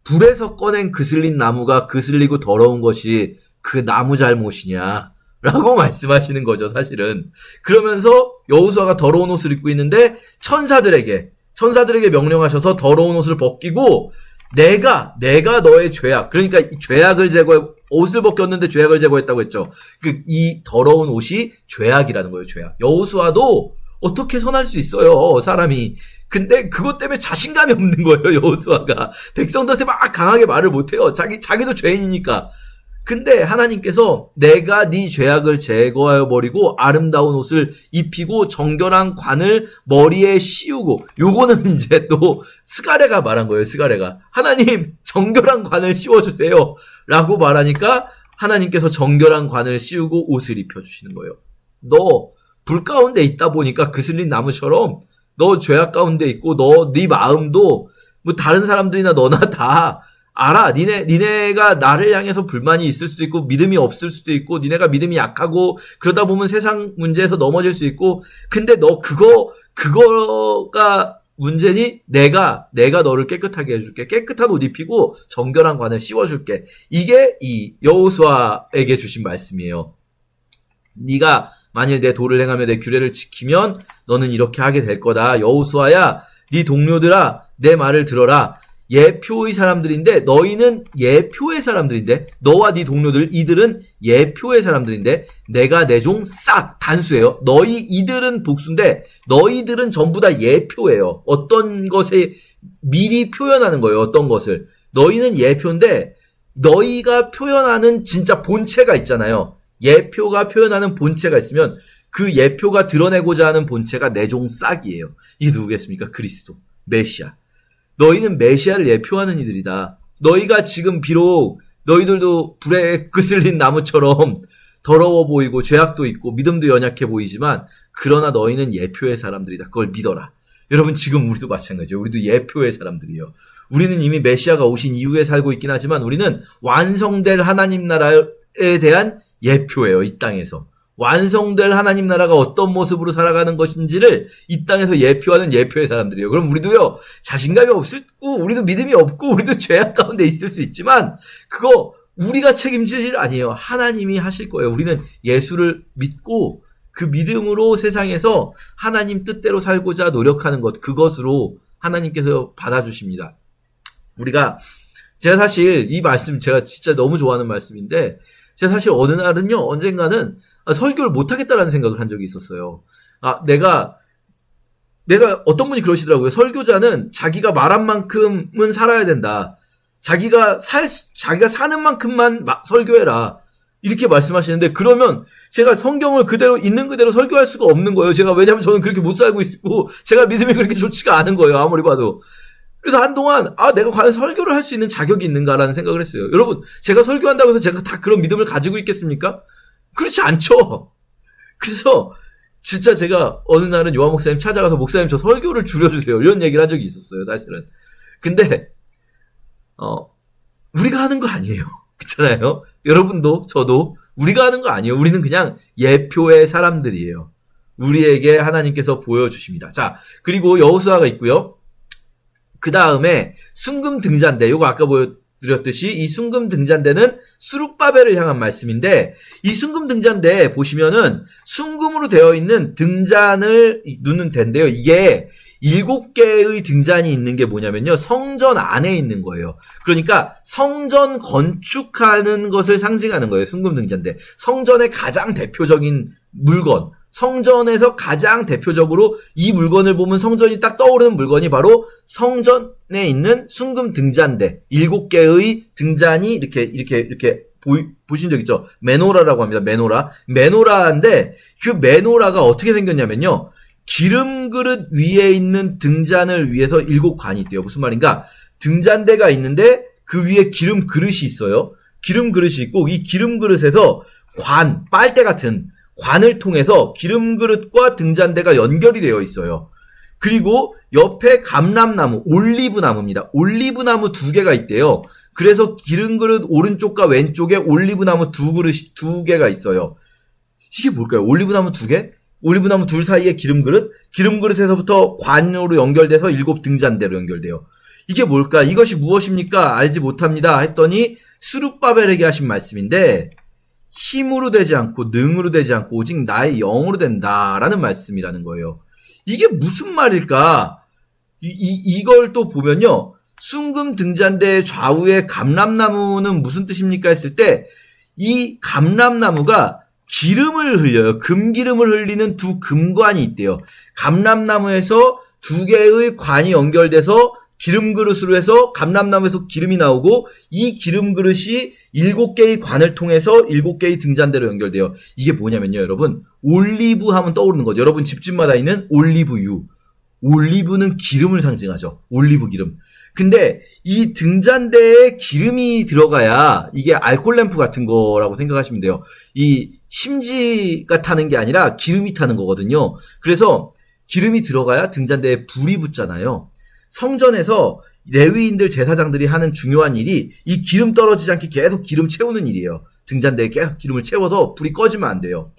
불에서 꺼낸 그슬린 나무가 그슬리고 더러운 것이 그 나무 잘못이냐 라고 말씀하시는 거죠. 사실은. 그러면서 여호수아가 더러운 옷을 입고 있는데 천사들에게 명령하셔서 더러운 옷을 벗기고 내가 너의 죄악, 그러니까 죄악을 옷을 벗겼는데 죄악을 제거했다고 했죠. 이 더러운 옷이 죄악이라는 거예요. 죄악. 여호수아도 어떻게 선할 수 있어요, 사람이. 근데 그것 때문에 자신감이 없는 거예요, 여호수아가. 백성들한테 막 강하게 말을 못해요. 자기도 죄인이니까. 근데 하나님께서 내가 네 죄악을 제거하여 버리고 아름다운 옷을 입히고 정결한 관을 머리에 씌우고, 요거는 이제 또 스가랴가 말한 거예요. 스가랴가 하나님 정결한 관을 씌워주세요 라고 말하니까 하나님께서 정결한 관을 씌우고 옷을 입혀주시는 거예요. 너 불 가운데 있다 보니까 그슬린 나무처럼 너 죄악 가운데 있고 네 마음도 뭐 다른 사람들이나 너나 다 알아. 니네가 나를 향해서 불만이 있을 수도 있고, 믿음이 없을 수도 있고, 니네가 믿음이 약하고, 그러다 보면 세상 문제에서 넘어질 수 있고, 근데 너 그거가 문제니? 내가 너를 깨끗하게 해줄게. 깨끗한 옷 입히고, 정결한 관을 씌워줄게. 이게 이 여호수아에게 주신 말씀이에요. 네가 만일 내 도를 행하며 내 규례를 지키면 너는 이렇게 하게 될 거다. 여호수아야, 네 동료들아, 내 말을 들어라. 예표의 사람들인데 너희는 예표의 사람들인데 너와 네 동료들 이들은 예표의 사람들인데 내가 내 종 싹 단수예요. 이들은 복수인데 너희들은 전부 다 예표예요. 어떤 것에 미리 표현하는 거예요. 어떤 것을. 너희는 예표인데 너희가 표현하는 진짜 본체가 있잖아요. 예표가 표현하는 본체가 있으면 그 예표가 드러내고자 하는 본체가 내 종 싹이에요. 이게 누구겠습니까? 그리스도, 메시아. 너희는 메시아를 예표하는 이들이다. 너희가 지금 비록 너희들도 불에 끄슬린 나무처럼 더러워 보이고 죄악도 있고 믿음도 연약해 보이지만 그러나 너희는 예표의 사람들이다. 그걸 믿어라. 여러분 지금 우리도 마찬가지예요. 우리도 예표의 사람들이에요. 우리는 이미 메시아가 오신 이후에 살고 있긴 하지만 우리는 완성될 하나님 나라에 대한 예표예요. 이 땅에서. 완성될 하나님 나라가 어떤 모습으로 살아가는 것인지를 이 땅에서 예표하는 예표의 사람들이에요. 그럼 우리도요, 자신감이 없고, 우리도 믿음이 없고, 우리도 죄악 가운데 있을 수 있지만, 그거 우리가 책임질 일 아니에요. 하나님이 하실 거예요. 우리는 예수를 믿고, 그 믿음으로 세상에서 하나님 뜻대로 살고자 노력하는 것, 그것으로 하나님께서 받아주십니다. 제가 사실 이 말씀, 제가 진짜 너무 좋아하는 말씀인데, 제가 사실 어느 날은요, 언젠가는 설교를 못하겠다라는 생각을 한 적이 있었어요. 내가 어떤 분이 그러시더라고요. 설교자는 자기가 말한 만큼은 살아야 된다. 자기가 사는 만큼만 설교해라. 이렇게 말씀하시는데, 그러면 제가 성경을 있는 그대로 설교할 수가 없는 거예요. 왜냐면 저는 그렇게 못 살고 있고, 제가 믿음이 그렇게 좋지가 않은 거예요. 아무리 봐도. 그래서 한동안 내가 과연 설교를 할 수 있는 자격이 있는가라는 생각을 했어요. 여러분, 제가 설교한다고 해서 제가 다 그런 믿음을 가지고 있겠습니까? 그렇지 않죠. 그래서 진짜 제가 어느 날은 요한 목사님 찾아가서 목사님 저 설교를 줄여주세요. 이런 얘기를 한 적이 있었어요. 사실은. 근데 우리가 하는 거 아니에요. 그렇잖아요. 여러분도 저도 우리가 하는 거 아니에요. 우리는 그냥 예표의 사람들이에요. 우리에게 하나님께서 보여주십니다. 자, 그리고 여호수아가 있고요. 그 다음에 순금 등잔대, 요거 아까 보여드렸듯이 이 순금 등잔대는 스룹바벨을 향한 말씀인데, 이 순금 등잔대 보시면은 순금으로 되어 있는 등잔을 누는 데인데요. 이게 7개의 등잔이 있는 게 뭐냐면요, 성전 안에 있는 거예요. 그러니까 성전 건축하는 것을 상징하는 거예요. 순금 등잔대. 성전의 가장 대표적인 물건, 성전에서 가장 대표적으로 이 물건을 보면 성전이 딱 떠오르는 물건이 바로 성전에 있는 순금 등잔대. 7개의 등잔이 이렇게 보신 적 있죠? 메노라라고 합니다. 메노라인데 그 메노라가 어떻게 생겼냐면요, 기름 그릇 위에 있는 등잔을 위해서 7관이 있대요. 무슨 말인가? 등잔대가 있는데 그 위에 기름 그릇이 있어요. 기름 그릇이 있고 이 기름 그릇에서 빨대 같은 관을 통해서 기름 그릇과 등잔대가 연결이 되어 있어요. 그리고 옆에 감람나무, 올리브나무입니다. 올리브나무 2개가 있대요. 그래서 기름 그릇 오른쪽과 왼쪽에 올리브나무 2개가 있어요. 이게 뭘까요? 올리브나무 2개? 올리브나무 둘 사이에 기름 그릇에서부터 관으로 연결돼서 7 등잔대로 연결돼요. 이게 뭘까? 이것이 무엇입니까? 알지 못합니다. 했더니 스룹바벨에게 하신 말씀인데, 힘으로 되지 않고 능으로 되지 않고 오직 나의 영으로 된다라는 말씀이라는 거예요. 이게 무슨 말일까? 이걸 또 보면요, 순금 등잔대 좌우의 감람나무는 무슨 뜻입니까? 했을 때 이 감람나무가 기름을 흘려요. 금기름을 흘리는 2 금관이 있대요. 감람나무에서 2개의 관이 연결돼서 기름 그릇으로 해서 감람나무에서 기름이 나오고 이 기름 그릇이 7개의 관을 통해서 7개의 등잔대로 연결돼요. 이게 뭐냐면요, 여러분, 올리브 하면 떠오르는 거죠. 여러분 집집마다 있는 올리브유. 올리브는 기름을 상징하죠. 올리브 기름. 근데 이 등잔대에 기름이 들어가야 이게 알콜 램프 같은 거라고 생각하시면 돼요. 이 심지가 타는 게 아니라 기름이 타는 거거든요. 그래서 기름이 들어가야 등잔대에 불이 붙잖아요. 성전에서 레위인들 제사장들이 하는 중요한 일이 이 기름 떨어지지 않게 계속 기름 채우는 일이에요. 등잔대에 계속 기름을 채워서 불이 꺼지면 안 돼요.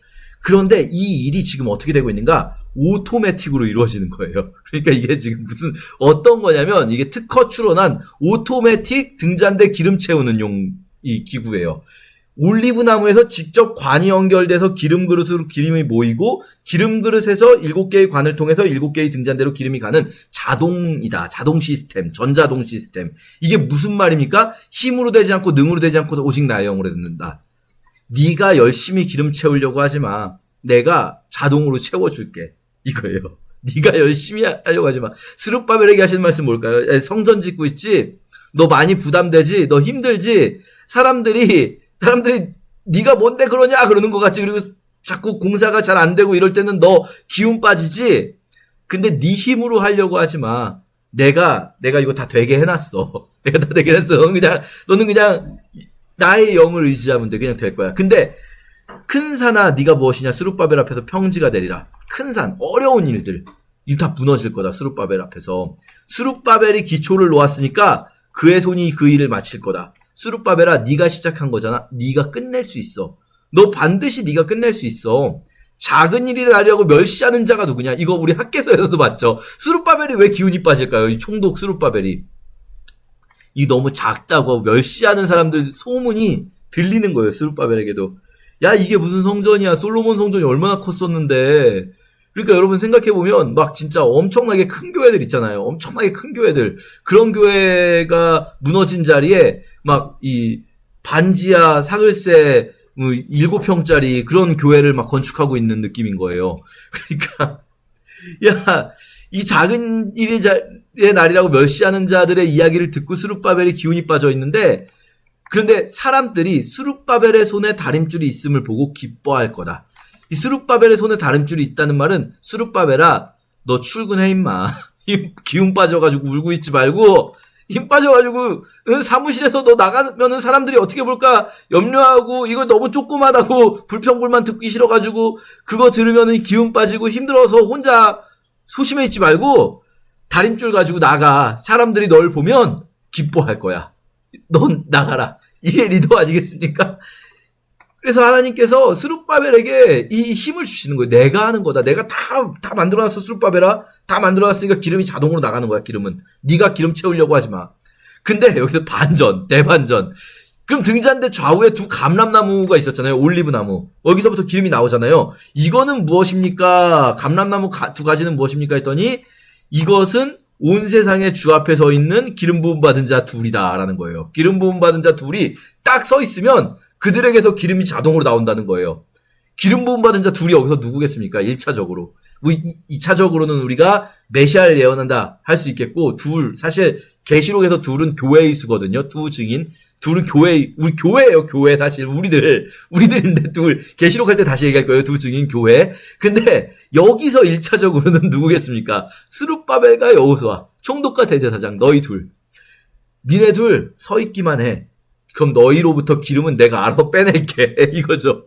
그런데 이 일이 지금 어떻게 되고 있는가? 오토매틱으로 이루어지는 거예요. 그러니까 이게 지금 무슨 어떤 거냐면 이게 특허 출원한 오토매틱 등잔대 기름 채우는 이 기구예요. 올리브 나무에서 직접 관이 연결돼서 기름 그릇으로 기름이 모이고 기름 그릇에서 7개의 관을 통해서 7개의 등잔대로 기름이 가는 자동이다. 자동 시스템, 전자동 시스템. 이게 무슨 말입니까? 힘으로 되지 않고 능으로 되지 않고 오직 나의 영으로 된다. 네가 열심히 기름 채우려고 하지 마. 내가 자동으로 채워줄게. 이거예요. 네가 열심히 하려고 하지 마. 스룹바벨에게 하시는 말씀 뭘까요? 성전 짓고 있지? 너 많이 부담되지? 너 힘들지? 사람들이 네가 뭔데 그러냐 그러는 것 같지. 그리고 자꾸 공사가 잘 안 되고 이럴 때는 너 기운 빠지지. 근데 네 힘으로 하려고 하지 마. 내가 이거 다 되게 해놨어. 내가 다 되게 해놨어. 너는 그냥 나의 영을 의지하면 돼. 그냥 될 거야. 근데 큰 산아 네가 무엇이냐? 스룹바벨 앞에서 평지가 되리라. 큰 산, 어려운 일들 이거 다 무너질 거다. 스룹바벨 앞에서. 스룹바벨이 기초를 놓았으니까 그의 손이 그 일을 마칠 거다. 스룹바벨아, 네가 시작한 거잖아. 네가 끝낼 수 있어. 너 반드시 네가 끝낼 수 있어. 작은 일을 하려고 멸시하는 자가 누구냐? 이거 우리 학계서에서도 봤죠. 스룹바벨이 왜 기운이 빠질까요? 이 총독 스룹바벨이. 이 너무 작다고 멸시하는 사람들 소문이 들리는 거예요. 스룹바벨에게도. 야, 이게 무슨 성전이야. 솔로몬 성전이 얼마나 컸었는데. 그러니까 여러분 생각해보면 막 진짜 엄청나게 큰 교회들 있잖아요. 엄청나게 큰 교회들. 그런 교회가 무너진 자리에 막 이 반지하 사글세 7평짜리 그런 교회를 막 건축하고 있는 느낌인 거예요. 그러니까 야, 이 작은 일의 날이라고 멸시하는 자들의 이야기를 듣고 스룹바벨이 기운이 빠져 있는데, 그런데 사람들이 스룹바벨의 손에 다림줄이 있음을 보고 기뻐할 거다. 이 스룹바벨의 손에 다림줄이 있다는 말은 스룹바벨아, 너 출근해 임마. 기운 빠져가지고 울고 있지 말고 힘 빠져가지고 사무실에서 너 나가면은 사람들이 어떻게 볼까 염려하고 이거 너무 조그마다고 불평불만 듣기 싫어가지고 그거 들으면은 기운 빠지고 힘들어서 혼자 소심해 있지 말고 다림줄 가지고 나가. 사람들이 널 보면 기뻐할 거야. 넌 나가라. 이게 리더 아니겠습니까? 그래서 하나님께서 스룹바벨에게 이 힘을 주시는 거예요. 내가 하는 거다. 내가 다 만들어놨어. 스룹바벨아. 다 만들어놨으니까 기름이 자동으로 나가는 거야. 기름은. 네가 기름 채우려고 하지 마. 근데 여기서 대반전. 그럼 등잔대 좌우에 두 감람나무가 있었잖아요. 올리브나무. 여기서부터 기름이 나오잖아요. 이거는 무엇입니까? 감람나무 두 가지는 무엇입니까? 했더니 이것은 온 세상의 주 앞에 서 있는 기름 부음 받은 자 둘이다라는 거예요. 기름 부음 받은 자 둘이 딱 서 있으면 그들에게서 기름이 자동으로 나온다는 거예요. 기름 부음 받은 자 둘이 여기서 누구겠습니까? 1차적으로. 2차적으로는 우리가 메시아를 예언한다 할 수 있겠고, 사실 계시록에서 둘은 교회의 수거든요. 두 증인. 둘은 우리 교회예요. 교회. 사실 우리들인데 계시록 할 때 다시 얘기할 거예요. 두 증인 교회. 근데 여기서 1차적으로는 누구겠습니까? 스룹바벨과 여호수아, 총독과 대제사장, 너희 둘. 니네 둘 서 있기만 해. 그럼 너희로부터 기름은 내가 알아서 빼낼게. 이거죠.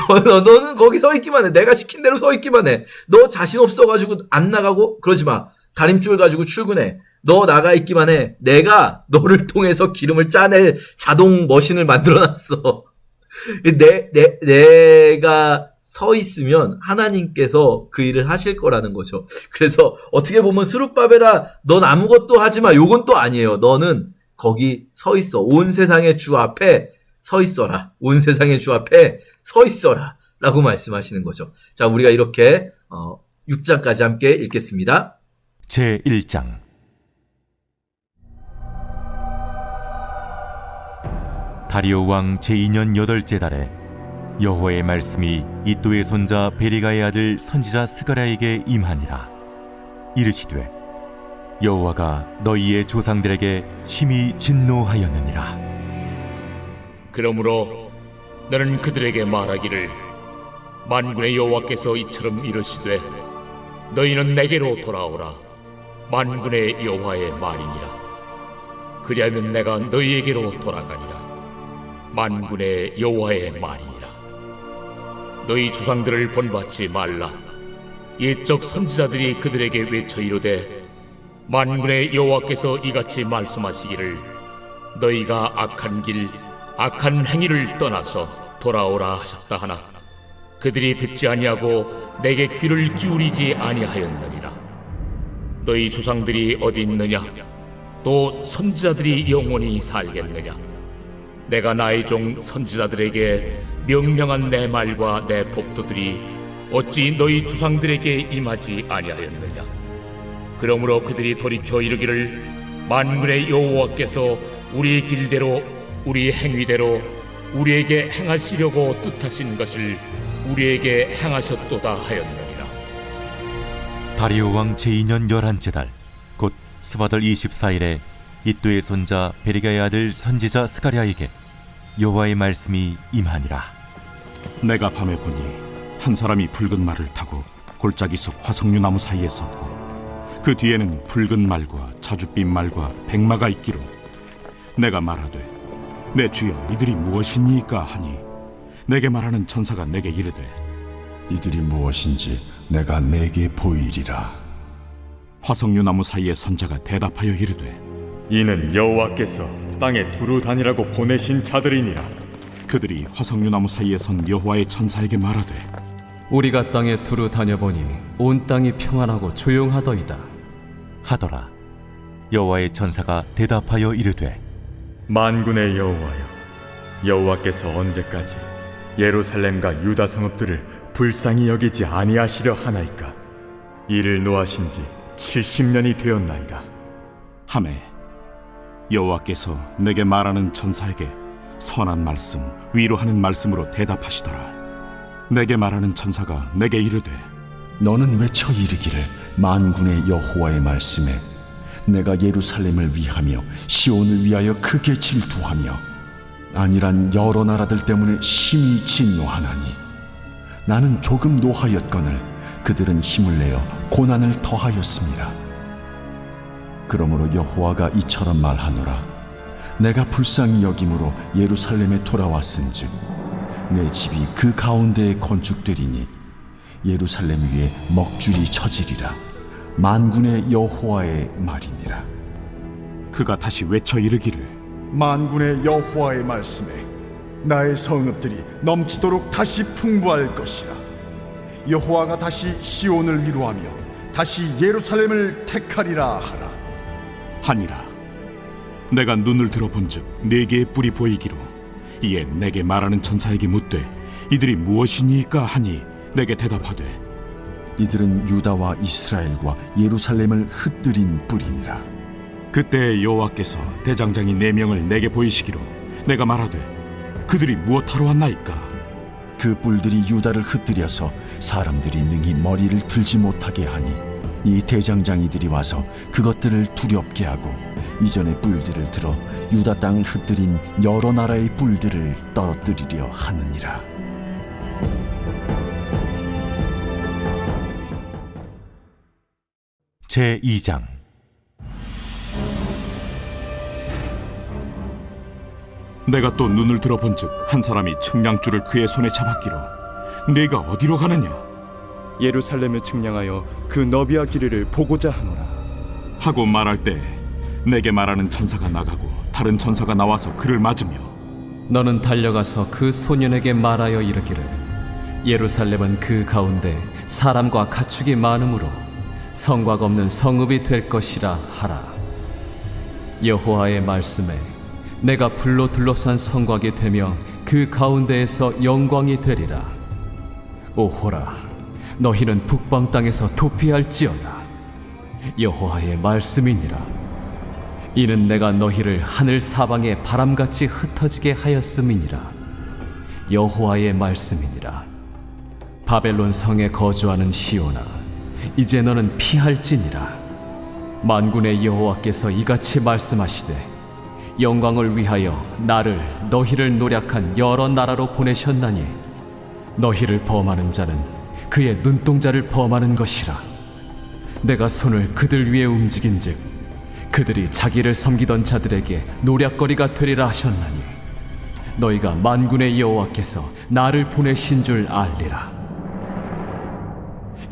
너는 거기 서 있기만 해. 내가 시킨 대로 서 있기만 해. 너 자신 없어가지고 안 나가고 그러지 마. 다림줄 가지고 출근해. 너 나가 있기만 해. 내가 너를 통해서 기름을 짜낼 자동 머신을 만들어놨어. 내가 서 있으면 하나님께서 그 일을 하실 거라는 거죠. 그래서 어떻게 보면 스룹바벨아, 넌 아무것도 하지 마. 요건 또 아니에요. 너는 거기 서 있어. 온 세상의 주 앞에 서 있어라. 온 세상의 주 앞에 서 있어라. 라고 말씀하시는 거죠. 자, 우리가 이렇게 6장까지 함께 읽겠습니다. 제1장. 다리오 왕 제2년 8째 달에 여호와의 말씀이 이도의 손자 베리가의 아들 선지자 스가랴에게 임하니라. 이르시되 여호와가 너희의 조상들에게 심히 진노하였느니라. 그러므로 너는 그들에게 말하기를, 만군의 여호와께서 이처럼 이르시되 너희는 내게로 돌아오라. 만군의 여호와의 말이니라. 그리하면 내가 너희에게로 돌아가리라. 만군의 여호와의 말이니라. 너희 조상들을 본받지 말라. 옛적 선지자들이 그들에게 외쳐 이르되 만군의 여호와께서 이같이 말씀하시기를 너희가 악한 길 악한 행위를 떠나서 돌아오라 하셨다 하나 그들이 듣지 아니하고 내게 귀를 기울이지 아니하였느니라. 너희 조상들이 어디 있느냐? 또 선지자들이 영원히 살겠느냐? 내가 나의 종 선지자들에게 명령한 내 말과 내 법도들이 어찌 너희 조상들에게 임하지 아니하였느냐? 그러므로 그들이 돌이켜 이르기를 만군의 여호와께서 우리의 길대로 우리 행위대로 우리에게 행하시려고 뜻하신 것을 우리에게 행하셨도다 하였느니라. 다리오 왕 제2년 11째 달 곧 스바들 24일에 이또의 손자 베리가의 아들 선지자 스가랴에게 여호와의 말씀이 임하니라. 내가 밤에 보니 한 사람이 붉은 말을 타고 골짜기 속 화석류 나무 사이에 섰고 그 뒤에는 붉은 말과 자줏빛 말과 백마가 있기로 내가 말하되 내 주여 이들이 무엇이니까 하니 내게 말하는 천사가 내게 이르되 이들이 무엇인지 내가 내게 보이리라. 화석류 나무 사이에 선 자가 대답하여 이르되 이는 여호와께서 땅에 두루 다니라고 보내신 자들이니라. 그들이 화석류 나무 사이에 선 여호와의 천사에게 말하되 우리가 땅에 두루 다녀보니 온 땅이 평안하고 조용하더이다 하더라. 여호와의 천사가 대답하여 이르되 만군의 여호와여, 여호와께서 언제까지 예루살렘과 유다 성읍들을 불쌍히 여기지 아니하시려 하나이까? 이를 노하신 지 70년이 되었나이다. 하매 여호와께서 내게 말하는 천사에게 선한 말씀 위로하는 말씀으로 대답하시더라. 내게 말하는 천사가 내게 이르되 너는 외쳐 이르기를 만군의 여호와의 말씀에 내가 예루살렘을 위하며 시온을 위하여 크게 질투하며 아니란 여러 나라들 때문에 심히 진노하나니 나는 조금 노하였거늘 그들은 힘을 내어 고난을 더하였습니다. 그러므로 여호와가 이처럼 말하노라. 내가 불쌍히 여김으로 예루살렘에 돌아왔은즉 내 집이 그 가운데에 건축되리니 예루살렘 위에 먹줄이 쳐지리라. 만군의 여호와의 말이니라. 그가 다시 외쳐 이르기를 만군의 여호와의 말씀에 나의 성읍들이 넘치도록 다시 풍부할 것이라. 여호와가 다시 시온을 위로하며 다시 예루살렘을 택하리라 하라. 하니라. 내가 눈을 들어본즉 네 개의 뿔이 보이기로 이에 내게 말하는 천사에게 묻되 이들이 무엇이니까 하니 내게 대답하되 이들은 유다와 이스라엘과 예루살렘을 흩뜨린 뿌리니라. 그때 여호와께서 대장장이 4명을 내게 보이시기로 내가 말하되 그들이 무엇하러 왔나이까? 그 뿔들이 유다를 흩뜨려서 사람들이 능히 머리를 들지 못하게 하니 이 대장장이들이 와서 그것들을 두렵게 하고 이전의 뿔들을 들어 유다 땅을 흩뜨린 여러 나라의 뿔들을 떨어뜨리려 하느니라. 제2장. 내가 또 눈을 들어본즉 한 사람이 측량줄을 그의 손에 잡았기로 네가 어디로 가느냐? 예루살렘을 측량하여 그 너비와 길이를 보고자 하노라. 하고 말할 때 내게 말하는 천사가 나가고 다른 천사가 나와서 그를 맞으며 너는 달려가서 그 소년에게 말하여 이르기를 예루살렘은 그 가운데 사람과 가축이 많으므로 성곽 없는 성읍이 될 것이라 하라. 여호와의 말씀에 내가 불로 둘러싼 성곽이 되며 그 가운데에서 영광이 되리라. 오호라, 너희는 북방 땅에서 도피할지어다. 여호와의 말씀이니라. 이는 내가 너희를 하늘 사방에 바람같이 흩어지게 하였음이니라. 여호와의 말씀이니라. 바벨론 성에 거주하는 시온아, 이제 너는 피할지니라. 만군의 여호와께서 이같이 말씀하시되 영광을 위하여 나를 너희를 노략한 여러 나라로 보내셨나니 너희를 범하는 자는 그의 눈동자를 범하는 것이라. 내가 손을 그들 위에 움직인즉 그들이 자기를 섬기던 자들에게 노략거리가 되리라 하셨나니 너희가 만군의 여호와께서 나를 보내신 줄 알리라.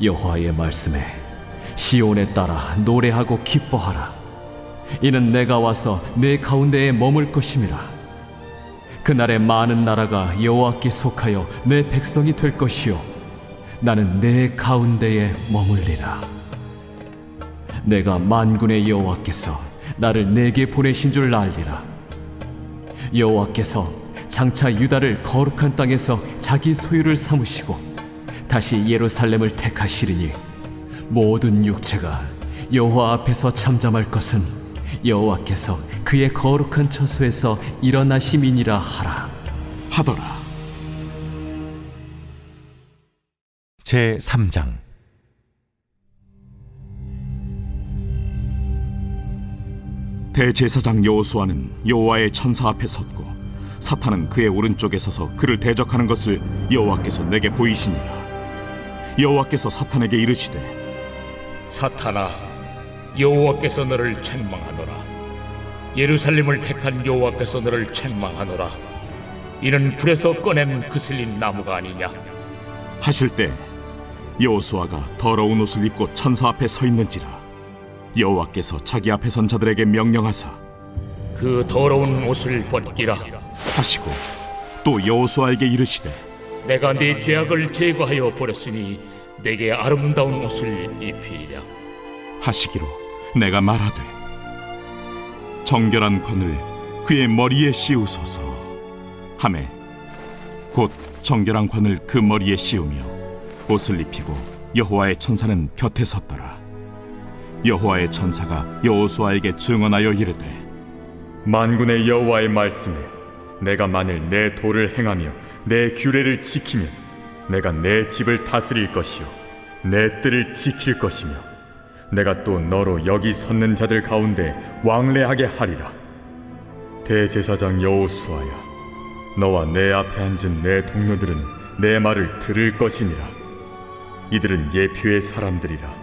여호와의 말씀에 시온에 따라 노래하고 기뻐하라. 이는 내가 와서 내 가운데에 머물 것임이라. 그날에 많은 나라가 여호와께 속하여 내 백성이 될 것이요 나는 내 가운데에 머물리라. 내가 만군의 여호와께서 나를 내게 보내신 줄 알리라. 여호와께서 장차 유다를 거룩한 땅에서 자기 소유를 삼으시고 다시 예루살렘을 택하시리니 모든 육체가 여호와 앞에서 잠잠할 것은 여호와께서 그의 거룩한 처소에서 일어나심이니라 하라. 하더라. 제 3장. 대제사장 여호수아는 여호와의 천사 앞에 섰고 사탄은 그의 오른쪽에 서서 그를 대적하는 것을 여호와께서 내게 보이시니라. 여호와께서 사탄에게 이르시되 사탄아, 여호와께서 너를 책망하노라. 예루살렘을 택한 여호와께서 너를 책망하노라. 이는 불에서 꺼낸 그슬린 나무가 아니냐. 하실 때 여호수아가 더러운 옷을 입고 천사 앞에 서 있는지라. 여호와께서 자기 앞에 선 자들에게 명령하사 그 더러운 옷을 벗기라 하시고 또 여호수아에게 이르시되 내가 네 죄악을 제거하여 버렸으니 내게 아름다운 옷을 입히리라 하시기로 내가 말하되 정결한 관을 그의 머리에 씌우소서 하매 곧 정결한 관을 그 머리에 씌우며 옷을 입히고 여호와의 천사는 곁에 섰더라. 여호와의 천사가 여호수아에게 증언하여 이르되 만군의 여호와의 말씀에 내가 만일 내 도를 행하며 내 규례를 지키면 내가 내 집을 다스릴 것이요 내 뜰을 지킬 것이며 내가 또 너로 여기 섰는 자들 가운데 왕래하게 하리라. 대제사장 여호수아야, 너와 내 앞에 앉은 내 동료들은 내 말을 들을 것이니라. 이들은 예표의 사람들이라.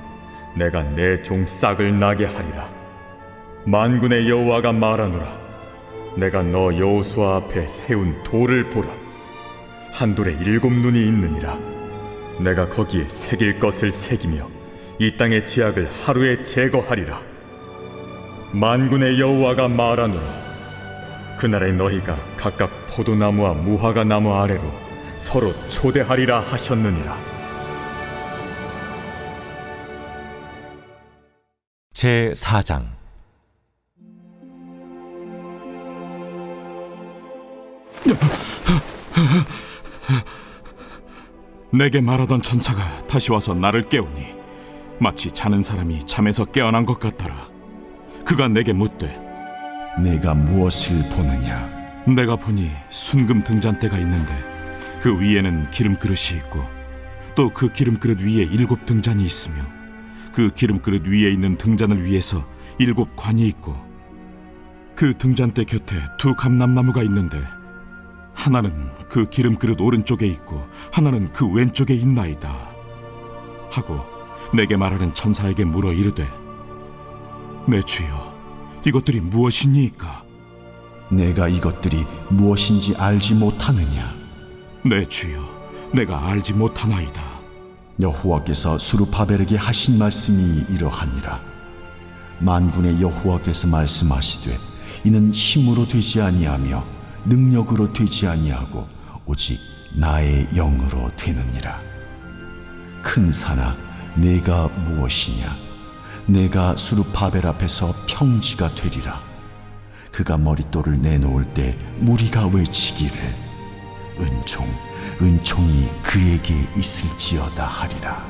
내가 내 종 싹을 나게 하리라. 만군의 여호와가 말하노라. 내가 너 여호수아 앞에 세운 돌을 보라. 한 돌에 7눈이 있느니라. 내가 거기에 새길 것을 새기며 이 땅의 죄악을 하루에 제거하리라. 만군의 여호와가 말하노라. 그날에 너희가 각각 포도나무와 무화과 나무 아래로 서로 초대하리라 하셨느니라. 제 4장. 내게 말하던 천사가 다시 와서 나를 깨우니 마치 자는 사람이 잠에서 깨어난 것 같더라. 그가 내게 묻되 내가 무엇을 보느냐? 내가 보니 순금 등잔대가 있는데 그 위에는 기름그릇이 있고 또 그 기름그릇 위에 7 등잔이 있으며 그 기름그릇 위에 있는 등잔을 위에서 7 관이 있고 그 등잔대 곁에 2 감람나무가 있는데 하나는 그 기름그릇 오른쪽에 있고 하나는 그 왼쪽에 있나이다 하고 내게 말하는 천사에게 물어 이르되 내 주여 이것들이 무엇이니까? 내가 이것들이 무엇인지 알지 못하느냐? 내 주여 내가 알지 못하나이다. 여호와께서 수르바벨에게 하신 말씀이 이러하니라. 만군의 여호와께서 말씀하시되 이는 힘으로 되지 아니하며 능력으로 되지 아니하고 오직 나의 영으로 되느니라. 큰 산아 내가 무엇이냐? 내가 수르바벨 앞에서 평지가 되리라. 그가 머릿돌을 내놓을 때 무리가 외치기를 은총이 그에게 있을지어다 하리라.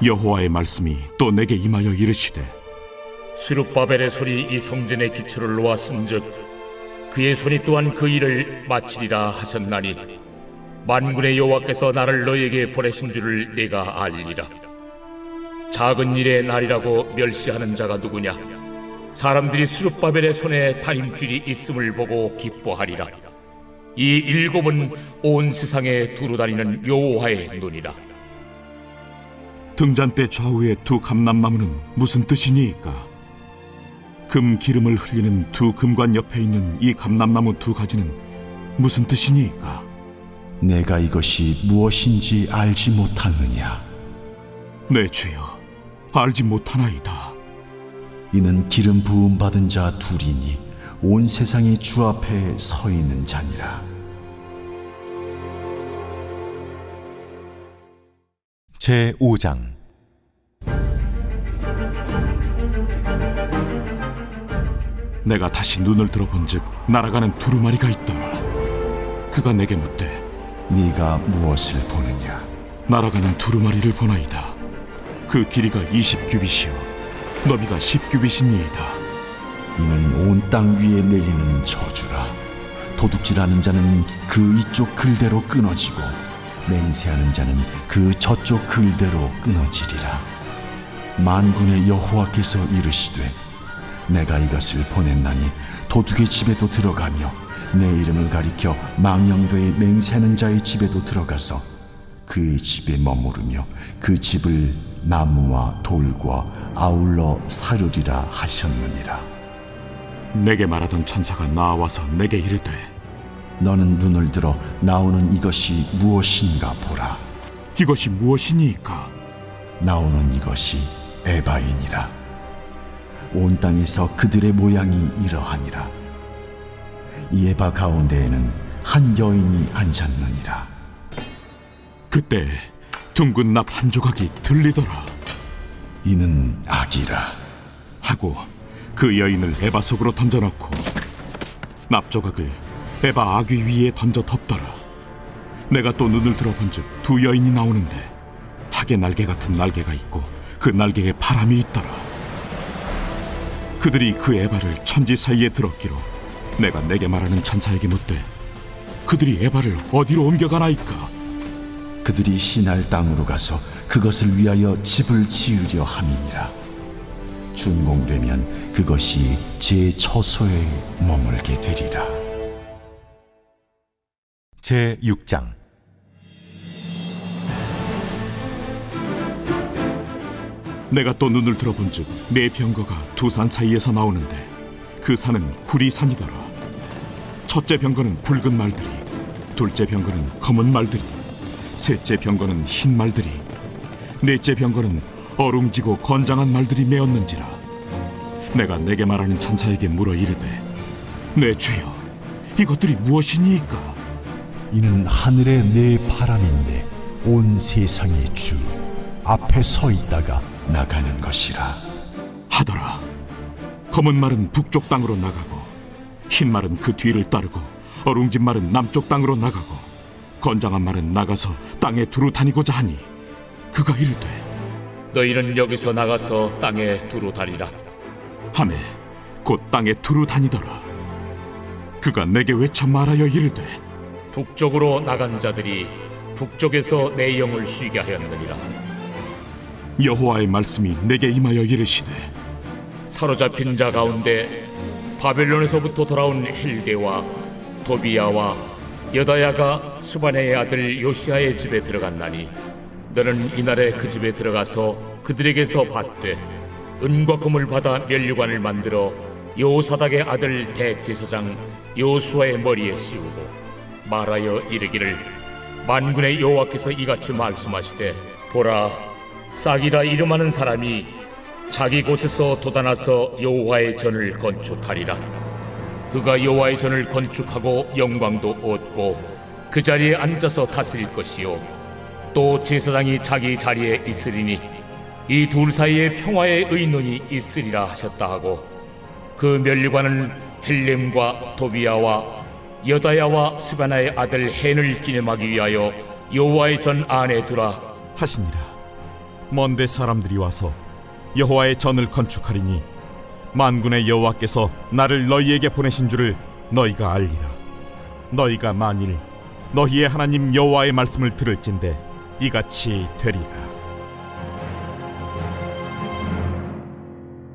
여호와의 말씀이 또 내게 임하여 이르시되 스룹바벨의 손이 이 성전의 기초를 놓았은즉 그의 손이 또한 그 일을 마치리라 하셨나니 만군의 여호와께서 나를 너에게 보내신 줄을 내가 알리라. 작은 일의 날이라고 멸시하는 자가 누구냐? 사람들이 스룹바벨의 손에 다림줄이 있음을 보고 기뻐하리라. 이 7은 온 세상에 두루다니는 여호와의 눈이라. 등잔대 좌우의 2 감람나무는 무슨 뜻이니까? 금 기름을 흘리는 2 금관 옆에 있는 이 감람나무 2 가지는 무슨 뜻이니까? 내가 이것이 무엇인지 알지 못하느냐? 내 주여 알지 못하나이다. 이는 기름 부음 받은 자 둘이니 온 세상의 주 앞에 서 있는 자니라. 제5장. 내가 다시 눈을 들어본즉 날아가는 두루마리가 있더라. 그가 내게 묻되 네가 무엇을 보느냐? 날아가는 두루마리를 보나이다. 그 길이가 20규빗이요 너비가 10규빗이니이다. 이는 온 땅 위에 내리는 저주라. 도둑질하는 자는 그 이쪽 글대로 끊어지고 맹세하는 자는 그 저쪽 글대로 끊어지리라. 만군의 여호와께서 이르시되 내가 이것을 보냈나니 도둑의 집에도 들어가며 내 이름을 가리켜 망령되이 맹세하는 자의 집에도 들어가서 그의 집에 머무르며 그 집을 나무와 돌과 아울러 사르리라 하셨느니라. 내게 말하던 천사가 나와서 내게 이르되 너는 눈을 들어 나오는 이것이 무엇인가 보라. 이것이 무엇이니까? 나오는 이것이 에바이니라. 온 땅에서 그들의 모양이 이러하니라. 이 에바 가운데에는 한 여인이 앉았느니라. 그때 둥근 납 한 조각이 들리더라. 이는 악이라 하고 그 여인을 에바 속으로 던져넣고 납 조각을 에바 아귀 위에 던져 덮더라. 내가 또 눈을 들어본즉 두 여인이 나오는데 닭의 날개 같은 날개가 있고 그 날개에 바람이 있더라. 그들이 그 에바를 천지 사이에 들었기로 내가 내게 말하는 천사에게 묻되 그들이 에바를 어디로 옮겨가나이까? 그들이 시날 땅으로 가서 그것을 위하여 집을 지으려 함이니라. 준공되면 그것이 제 처소에 머물게 되리라. 제6장. 내가 또 눈을 들어본즉 네 병거가 두 산 사이에서 나오는데 그 산은 구리산이더라. 첫째 병거는 붉은 말들이, 둘째 병거는 검은 말들이, 셋째 병거는 흰 말들이, 넷째 병거는 어룽지고 건장한 말들이 메었는지라. 내가 내게 말하는 천사에게 물어 이르되 내 주여 이것들이 무엇이니까? 이는 하늘의 네 바람인데 온 세상의 주 앞에 서 있다가 나가는 것이라 하더라. 검은 말은 북쪽 땅으로 나가고 흰 말은 그 뒤를 따르고 어룽진 말은 남쪽 땅으로 나가고 건장한 말은 나가서 땅에 두루 다니고자 하니 그가 이르되 너희는 여기서 나가서 땅에 두루 다니라. 하매 곧 땅에 두루 다니더라. 그가 내게 외쳐 말하여 이르되 북쪽으로 나간 자들이 북쪽에서 내 영을 쉬게 하였느니라. 여호와의 말씀이 내게 임하여 이르시되 사로잡힌 자 가운데 바벨론에서부터 돌아온 헬데와 도비야와 여다야가 스바네의 아들 요시아의 집에 들어갔나니 너는 이날에 그 집에 들어가서 그들에게서 받되 은과 금을 받아 면류관을 만들어 여호사닥의 아들 대제사장 여호수아의 머리에 씌우고 말하여 이르기를 만군의 여호와께서 이같이 말씀하시되 보라 싹이라 이름하는 사람이 자기 곳에서 돋아나서 여호와의 전을 건축하리라. 그가 여호와의 전을 건축하고 영광도 얻고 그 자리에 앉아서 다스릴 것이요 또 제사장이 자기 자리에 있으리니 이 둘 사이에 평화의 의논이 있으리라 하셨다 하고 그 면류관은 헬렘과 도비야와 여다야와 스바나의 아들 헨을 기념하기 위하여 여호와의 전 안에 두라 하시니라. 먼데 사람들이 와서 여호와의 전을 건축하리니 만군의 여호와께서 나를 너희에게 보내신 줄을 너희가 알리라. 너희가 만일 너희의 하나님 여호와의 말씀을 들을진대 이같이 되리라.